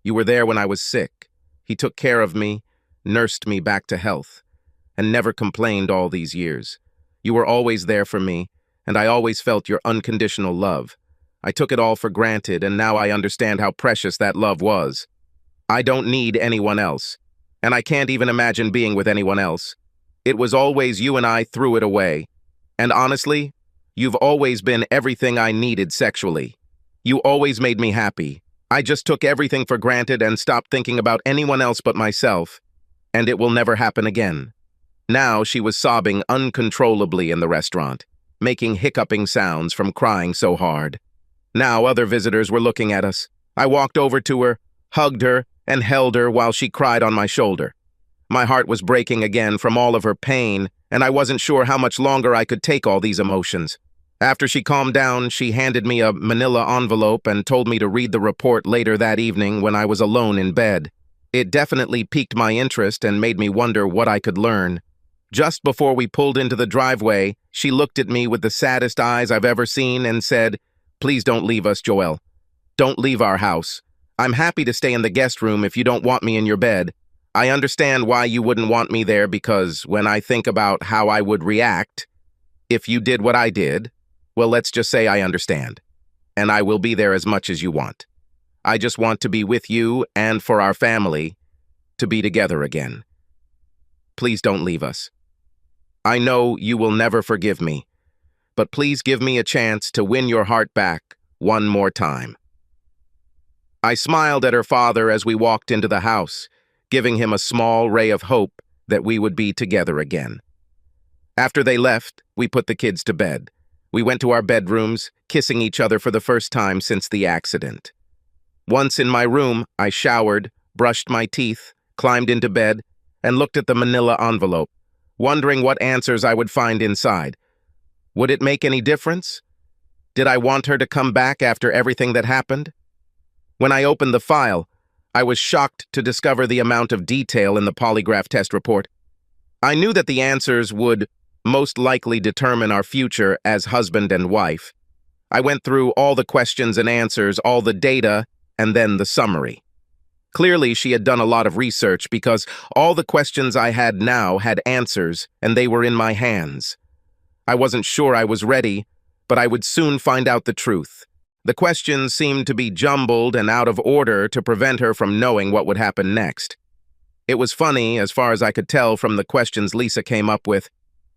You were there when I was sick. He took care of me, nursed me back to health, and never complained all these years. You were always there for me, and I always felt your unconditional love. I took it all for granted, and now I understand how precious that love was. I don't need anyone else, and I can't even imagine being with anyone else. It was always you, and I threw it away. And honestly, you've always been everything I needed sexually. You always made me happy. I just took everything for granted and stopped thinking about anyone else but myself, and it will never happen again. Now she was sobbing uncontrollably in the restaurant, making hiccuping sounds from crying so hard. Now other visitors were looking at us. I walked over to her, hugged her, and held her while she cried on my shoulder. My heart was breaking again from all of her pain, and I wasn't sure how much longer I could take all these emotions. After she calmed down, she handed me a manila envelope and told me to read the report later that evening when I was alone in bed. It definitely piqued my interest and made me wonder what I could learn. Just before we pulled into the driveway, she looked at me with the saddest eyes I've ever seen and said, "Please don't leave us, Joelle. Don't leave our house. I'm happy to stay in the guest room if you don't want me in your bed. I understand why you wouldn't want me there because when I think about how I would react if you did what I did, well, let's just say I understand. And I will be there as much as you want. I just want to be with you and for our family to be together again. Please don't leave us. I know you will never forgive me, but please give me a chance to win your heart back one more time." I smiled at her father as we walked into the house, giving him a small ray of hope that we would be together again. After they left, we put the kids to bed. We went to our bedrooms, kissing each other for the first time since the accident. Once in my room, I showered, brushed my teeth, climbed into bed, and looked at the manila envelope, wondering what answers I would find inside. Would it make any difference? Did I want her to come back after everything that happened? When I opened the file, I was shocked to discover the amount of detail in the polygraph test report. I knew that the answers would most likely determine our future as husband and wife. I went through all the questions and answers, all the data, and then the summary. Clearly, she had done a lot of research because all the questions I had now had answers, and they were in my hands. I wasn't sure I was ready, but I would soon find out the truth. The questions seemed to be jumbled and out of order to prevent her from knowing what would happen next. It was funny, as far as I could tell from the questions Lisa came up with,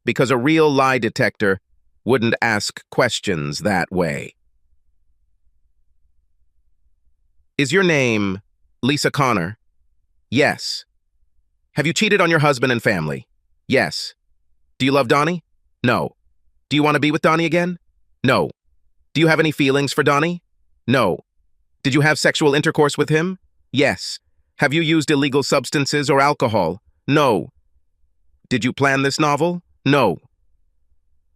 because a real lie detector wouldn't ask questions that way. Is your name Lisa Connor? Yes. Have you cheated on your husband and family? Yes. Do you love Donnie? No. Do you want to be with Donnie again? No. Do you have any feelings for Donnie? No. Did you have sexual intercourse with him? Yes. Have you used illegal substances or alcohol? No. Did you plan this novel? No.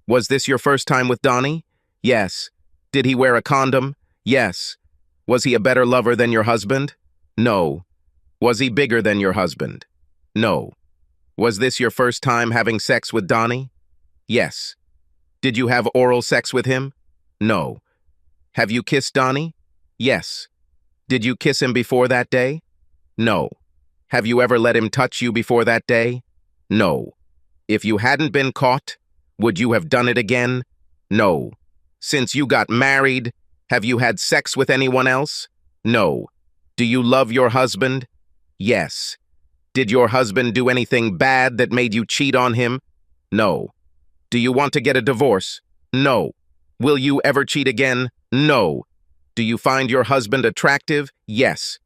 Was this your first time with Donnie? Yes. Did he wear a condom? Yes. Was he a better lover than your husband? No. Was he bigger than your husband? No. Was this your first time having sex with Donnie? Yes. Did you have oral sex with him? No. Have you kissed Donnie? Yes. Did you kiss him before that day? No. Have you ever let him touch you before that day? No. If you hadn't been caught, would you have done it again? No. Since you got married, have you had sex with anyone else? No. Do you love your husband? Yes. Did your husband do anything bad that made you cheat on him? No. Do you want to get a divorce? No. Will you ever cheat again? No. Do you find your husband attractive? Yes.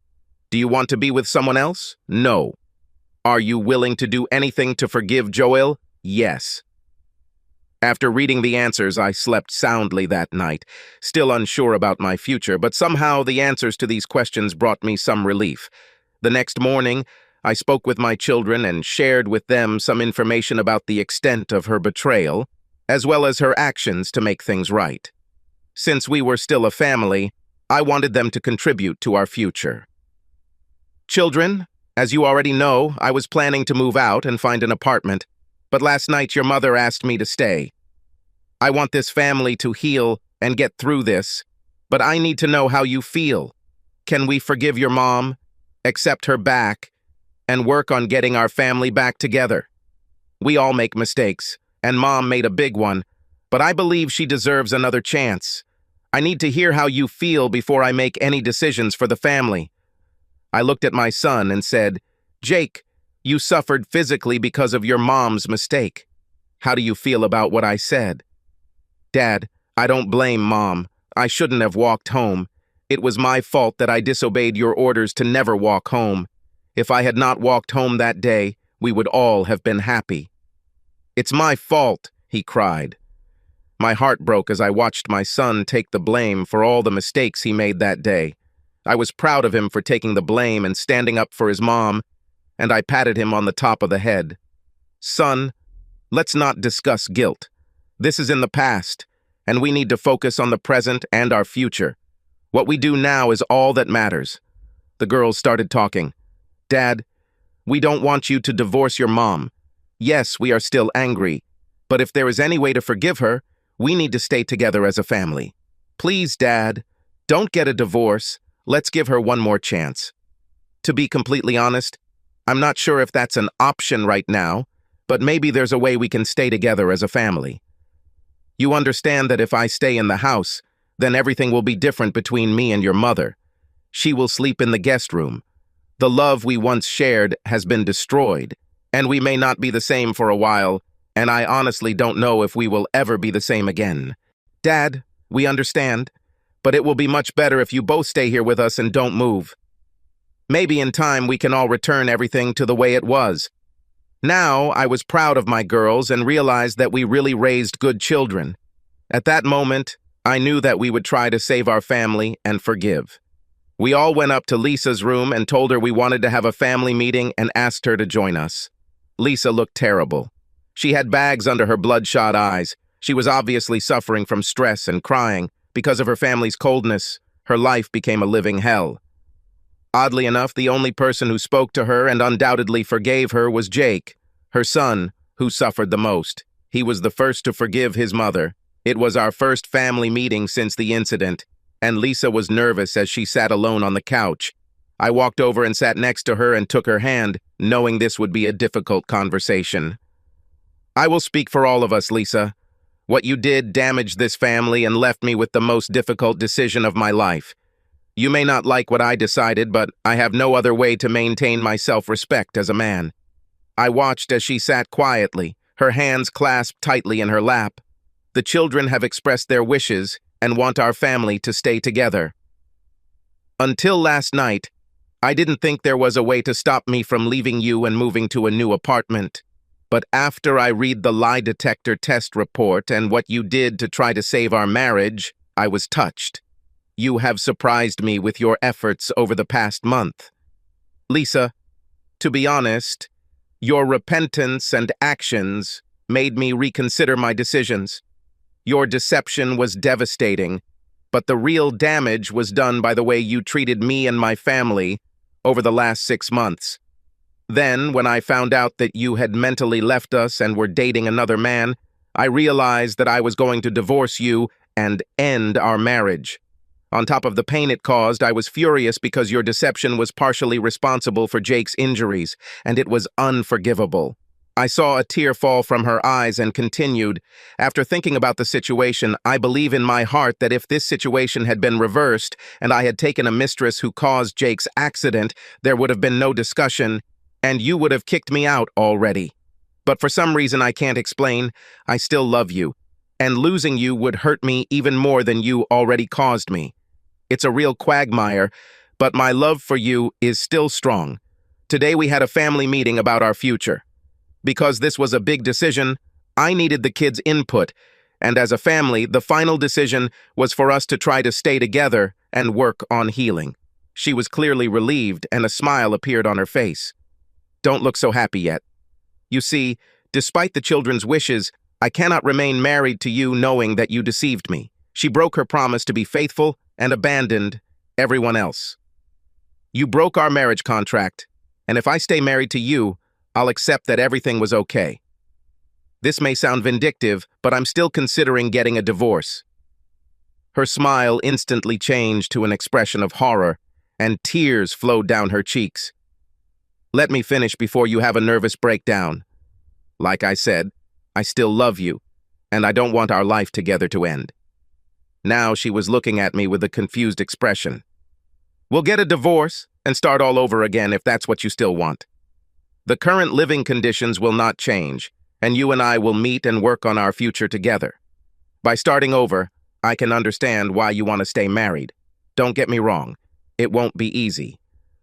Do you want to be with someone else? No. Are you willing to do anything to forgive Joel? Yes. After reading the answers, I slept soundly that night, still unsure about my future, but somehow the answers to these questions brought me some relief. The next morning, I spoke with my children and shared with them some information about the extent of her betrayal, as well as her actions to make things right. Since we were still a family, I wanted them to contribute to our future. Children, as you already know, I was planning to move out and find an apartment, but last night your mother asked me to stay. I want this family to heal and get through this, but I need to know how you feel. Can we forgive your mom, accept her back, and work on getting our family back together? We all make mistakes, and Mom made a big one, but I believe she deserves another chance. I need to hear how you feel before I make any decisions for the family. I looked at my son and said, "Jake, you suffered physically because of your mom's mistake. How do you feel about what I said?" "Dad, I don't blame Mom. I shouldn't have walked home. It was my fault that I disobeyed your orders to never walk home. If I had not walked home that day, we would all have been happy." "It's my fault," he cried. My heart broke as I watched my son take the blame for all the mistakes he made that day. I was proud of him for taking the blame and standing up for his mom, and I patted him on the top of the head. "Son, let's not discuss guilt. This is in the past, and we need to focus on the present and our future. What we do now is all that matters." The girls started talking. "Dad, we don't want you to divorce your mom. Yes, we are still angry, but if there is any way to forgive her, we need to stay together as a family. Please, Dad, don't get a divorce. Let's give her one more chance." To be completely honest, I'm not sure if that's an option right now, but maybe there's a way we can stay together as a family. You understand that if I stay in the house, then everything will be different between me and your mother. She will sleep in the guest room. The love we once shared has been destroyed, and we may not be the same for a while, and I honestly don't know if we will ever be the same again. Dad, we understand, but it will be much better if you both stay here with us and don't move. Maybe in time we can all return everything to the way it was. Now I was proud of my girls and realized that we really raised good children. At that moment, I knew that we would try to save our family and forgive. We all went up to Lisa's room and told her we wanted to have a family meeting and asked her to join us. Lisa looked terrible. She had bags under her bloodshot eyes. She was obviously suffering from stress and crying. Because of her family's coldness, her life became a living hell. Oddly enough, the only person who spoke to her and undoubtedly forgave her was Jake, her son, who suffered the most. He was the first to forgive his mother. It was our first family meeting since the incident, and Lisa was nervous as she sat alone on the couch. I walked over and sat next to her and took her hand, knowing this would be a difficult conversation. I will speak for all of us, Lisa. What you did damaged this family and left me with the most difficult decision of my life. You may not like what I decided, but I have no other way to maintain my self-respect as a man. I watched as she sat quietly, her hands clasped tightly in her lap. The children have expressed their wishes and want our family to stay together. Until last night, I didn't think there was a way to stop me from leaving you and moving to a new apartment. But after I read the lie detector test report and what you did to try to save our marriage, I was touched. You have surprised me with your efforts over the past month. Lisa, to be honest, your repentance and actions made me reconsider my decisions. Your deception was devastating, but the real damage was done by the way you treated me and my family over the last 6 months. Then, when I found out that you had mentally left us and were dating another man, I realized that I was going to divorce you and end our marriage. On top of the pain it caused, I was furious because your deception was partially responsible for Jake's injuries, and it was unforgivable. I saw a tear fall from her eyes and continued, "After thinking about the situation, I believe in my heart that if this situation had been reversed and I had taken a mistress who caused Jake's accident, there would have been no discussion, and you would have kicked me out already. But for some reason I can't explain, I still love you, and losing you would hurt me even more than you already caused me. It's a real quagmire, but my love for you is still strong. Today we had a family meeting about our future. Because this was a big decision, I needed the kids' input, and as a family, the final decision was for us to try to stay together and work on healing." She was clearly relieved, and a smile appeared on her face. "Don't look so happy yet. You see, despite the children's wishes, I cannot remain married to you knowing that you deceived me." She broke her promise to be faithful and abandoned everyone else. "You broke our marriage contract, and if I stay married to you, I'll accept that everything was okay. This may sound vindictive, but I'm still considering getting a divorce." Her smile instantly changed to an expression of horror, and tears flowed down her cheeks. "Let me finish before you have a nervous breakdown. Like I said, I still love you, and I don't want our life together to end." Now she was looking at me with a confused expression. "We'll get a divorce and start all over again if that's what you still want. The current living conditions will not change, and you and I will meet and work on our future together. By starting over, I can understand why you want to stay married. Don't get me wrong, it won't be easy.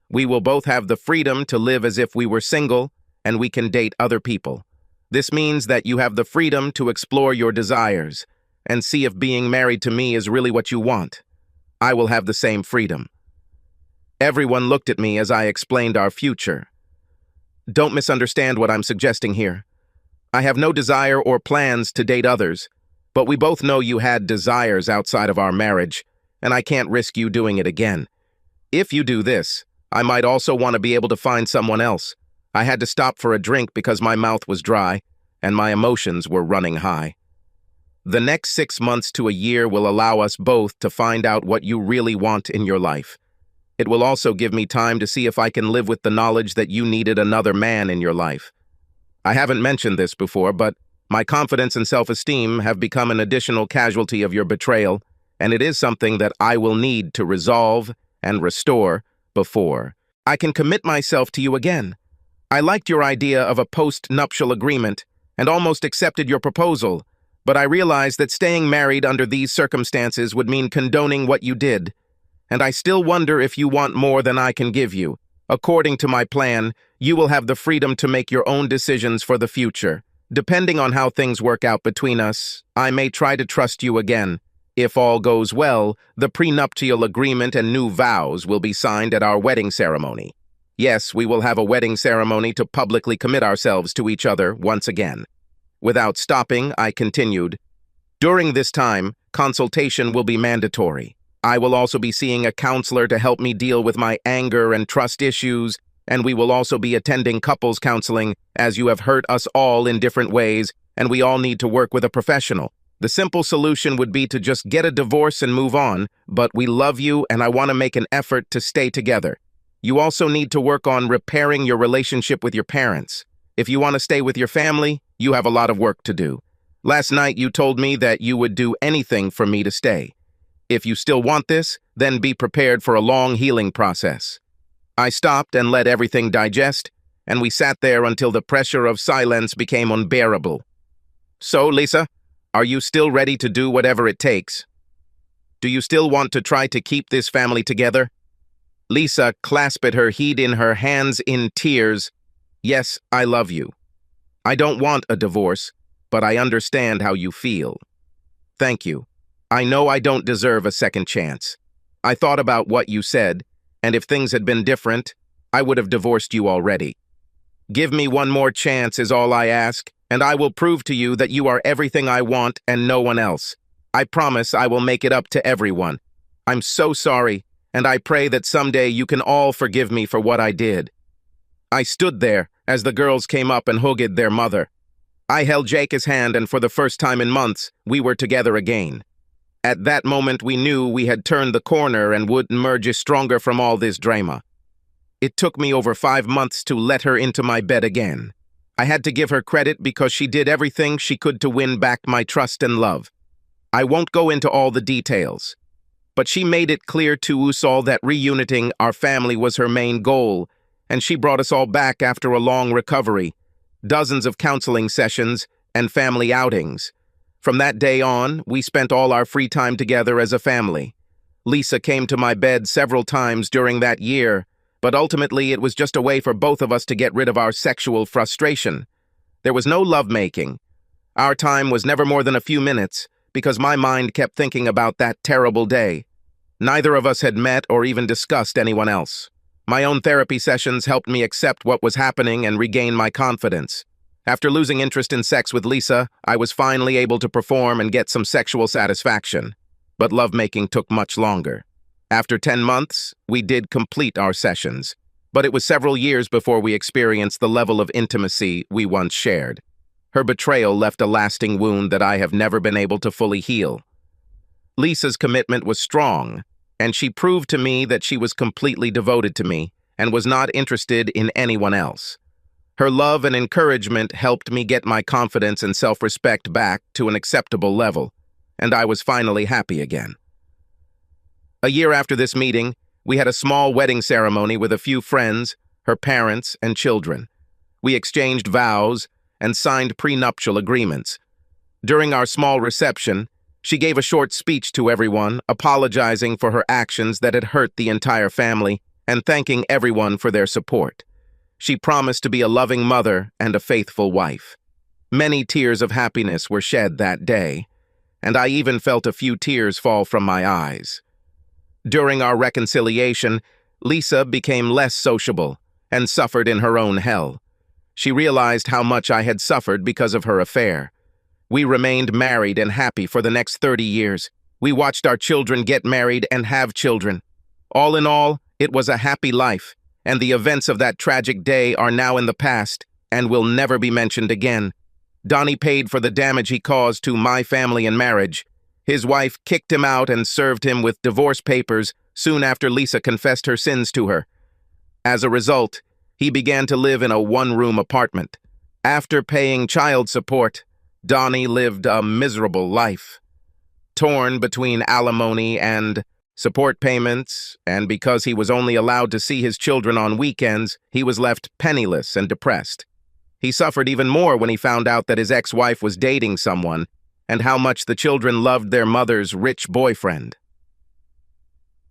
We will both have the freedom to live as if we were single, and we can date other people. This means that you have the freedom to explore your desires and see if being married to me is really what you want. I will have the same freedom." Everyone looked at me as I explained our future. Don't misunderstand what I'm suggesting here. I have no desire or plans to date others, but we both know you had desires outside of our marriage, and I can't risk you doing it again. If you do this, I might also want to be able to find someone else. I had to stop for a drink because my mouth was dry, and my emotions were running high. The next 6 months to a year will allow us both to find out what you really want in your life. It will also give me time to see if I can live with the knowledge that you needed another man in your life. I haven't mentioned this before, but my confidence and self-esteem have become an additional casualty of your betrayal, and it is something that I will need to resolve and restore before. I can commit myself to you again. I liked your idea of a post-nuptial agreement and almost accepted your proposal, but I realized that staying married under these circumstances would mean condoning what you did. And I still wonder if you want more than I can give you. According to my plan, you will have the freedom to make your own decisions for the future. Depending on how things work out between us, I may try to trust you again. If all goes well, the prenuptial agreement and new vows will be signed at our wedding ceremony. Yes, we will have a wedding ceremony to publicly commit ourselves to each other once again. Without stopping, I continued, during this time, consultation will be mandatory. I will also be seeing a counselor to help me deal with my anger and trust issues, and we will also be attending couples counseling, as you have hurt us all in different ways, and we all need to work with a professional. The simple solution would be to just get a divorce and move on, but we love you and I want to make an effort to stay together. You also need to work on repairing your relationship with your parents. If you want to stay with your family, you have a lot of work to do. Last night you told me that you would do anything for me to stay. If you still want this, then be prepared for a long healing process. I stopped and let everything digest, and we sat there until the pressure of silence became unbearable. So, Lisa, are you still ready to do whatever it takes? Do you still want to try to keep this family together? Lisa clasped her head in her hands in tears. Yes, I love you. I don't want a divorce, but I understand how you feel. Thank you. I know I don't deserve a second chance. I thought about what you said, and if things had been different, I would have divorced you already. Give me one more chance is all I ask, and I will prove to you that you are everything I want and no one else. I promise I will make it up to everyone. I'm so sorry, and I pray that someday you can all forgive me for what I did. I stood there as the girls came up and hugged their mother. I held Jake's hand, and for the first time in months, we were together again. At that moment, we knew we had turned the corner and would emerge stronger from all this drama. It took me over 5 months to let her into my bed again. I had to give her credit because she did everything she could to win back my trust and love. I won't go into all the details, but she made it clear to us all that reuniting our family was her main goal, and she brought us all back after a long recovery, dozens of counseling sessions, and family outings. From that day on, we spent all our free time together as a family. Lisa came to my bed several times during that year, but ultimately it was just a way for both of us to get rid of our sexual frustration. There was no lovemaking. Our time was never more than a few minutes, because my mind kept thinking about that terrible day. Neither of us had met or even discussed anyone else. My own therapy sessions helped me accept what was happening and regain my confidence. After losing interest in sex with Lisa, I was finally able to perform and get some sexual satisfaction. But lovemaking took much longer. After 10 months, we did complete our sessions, but it was several years before we experienced the level of intimacy we once shared. Her betrayal left a lasting wound that I have never been able to fully heal. Lisa's commitment was strong, and she proved to me that she was completely devoted to me and was not interested in anyone else. Her love and encouragement helped me get my confidence and self-respect back to an acceptable level, and I was finally happy again. A year after this meeting, we had a small wedding ceremony with a few friends, her parents, and children. We exchanged vows and signed prenuptial agreements. During our small reception, she gave a short speech to everyone, apologizing for her actions that had hurt the entire family and thanking everyone for their support. She promised to be a loving mother and a faithful wife. Many tears of happiness were shed that day, and I even felt a few tears fall from my eyes. During our reconciliation, Lisa became less sociable and suffered in her own hell. She realized how much I had suffered because of her affair. We remained married and happy for the next 30 years. We watched our children get married and have children. All in all, it was a happy life, and the events of that tragic day are now in the past and will never be mentioned again. Donnie paid for the damage he caused to my family and marriage. His wife kicked him out and served him with divorce papers soon after Lisa confessed her sins to her. As a result, he began to live in a one-room apartment. After paying child support, Donnie lived a miserable life. Torn between alimony and support payments, and because he was only allowed to see his children on weekends, he was left penniless and depressed. He suffered even more when he found out that his ex-wife was dating someone and how much the children loved their mother's rich boyfriend.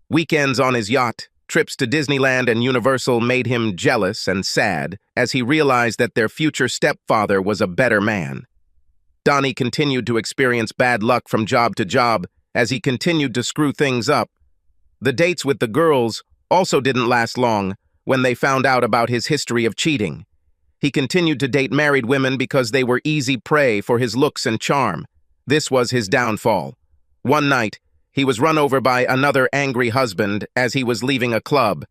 Weekends on his yacht, trips to Disneyland and Universal made him jealous and sad as he realized that their future stepfather was a better man. Donnie continued to experience bad luck from job to job as he continued to screw things up. The dates with the girls also didn't last long when they found out about his history of cheating. He continued to date married women because they were easy prey for his looks and charm. This was his downfall. One night, he was run over by another angry husband as he was leaving a club.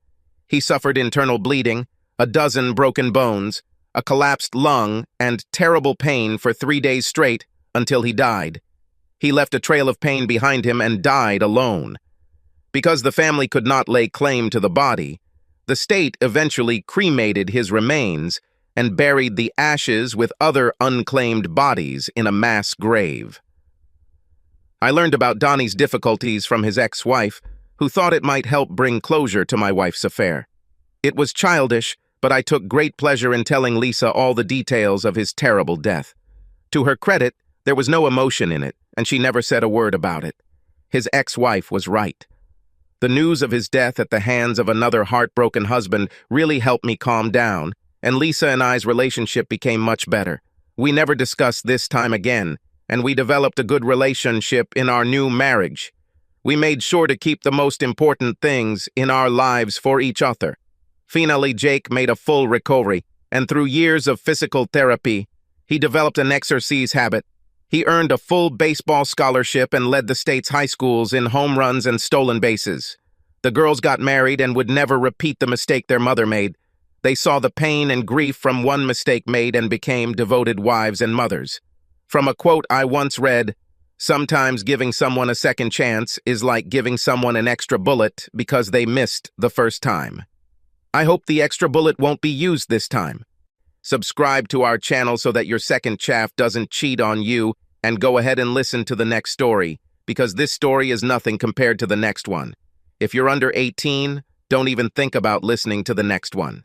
He suffered internal bleeding, a dozen broken bones, a collapsed lung, and terrible pain for 3 days straight until he died. He left a trail of pain behind him and died alone. Because the family could not lay claim to the body, the state eventually cremated his remains and buried the ashes with other unclaimed bodies in a mass grave. I learned about Donnie's difficulties from his ex-wife, who thought it might help bring closure to my wife's affair. It was childish, but I took great pleasure in telling Lisa all the details of his terrible death. To her credit, there was no emotion in it, and she never said a word about it. His ex-wife was right. The news of his death at the hands of another heartbroken husband really helped me calm down, and Lisa and I's relationship became much better. We never discussed this time again, and we developed a good relationship in our new marriage. We made sure to keep the most important things in our lives for each other. Finally, Jake made a full recovery, and through years of physical therapy, he developed an exercise habit. He earned a full baseball scholarship and led the state's high schools in home runs and stolen bases. The girls got married and would never repeat the mistake their mother made. They saw the pain and grief from one mistake made and became devoted wives and mothers. From a quote I once read, "Sometimes giving someone a second chance is like giving someone an extra bullet because they missed the first time." I hope the extra bullet won't be used this time. Subscribe to our channel so that your second chaff doesn't cheat on you, and go ahead and listen to the next story, because this story is nothing compared to the next one. If you're under 18, don't even think about listening to the next one.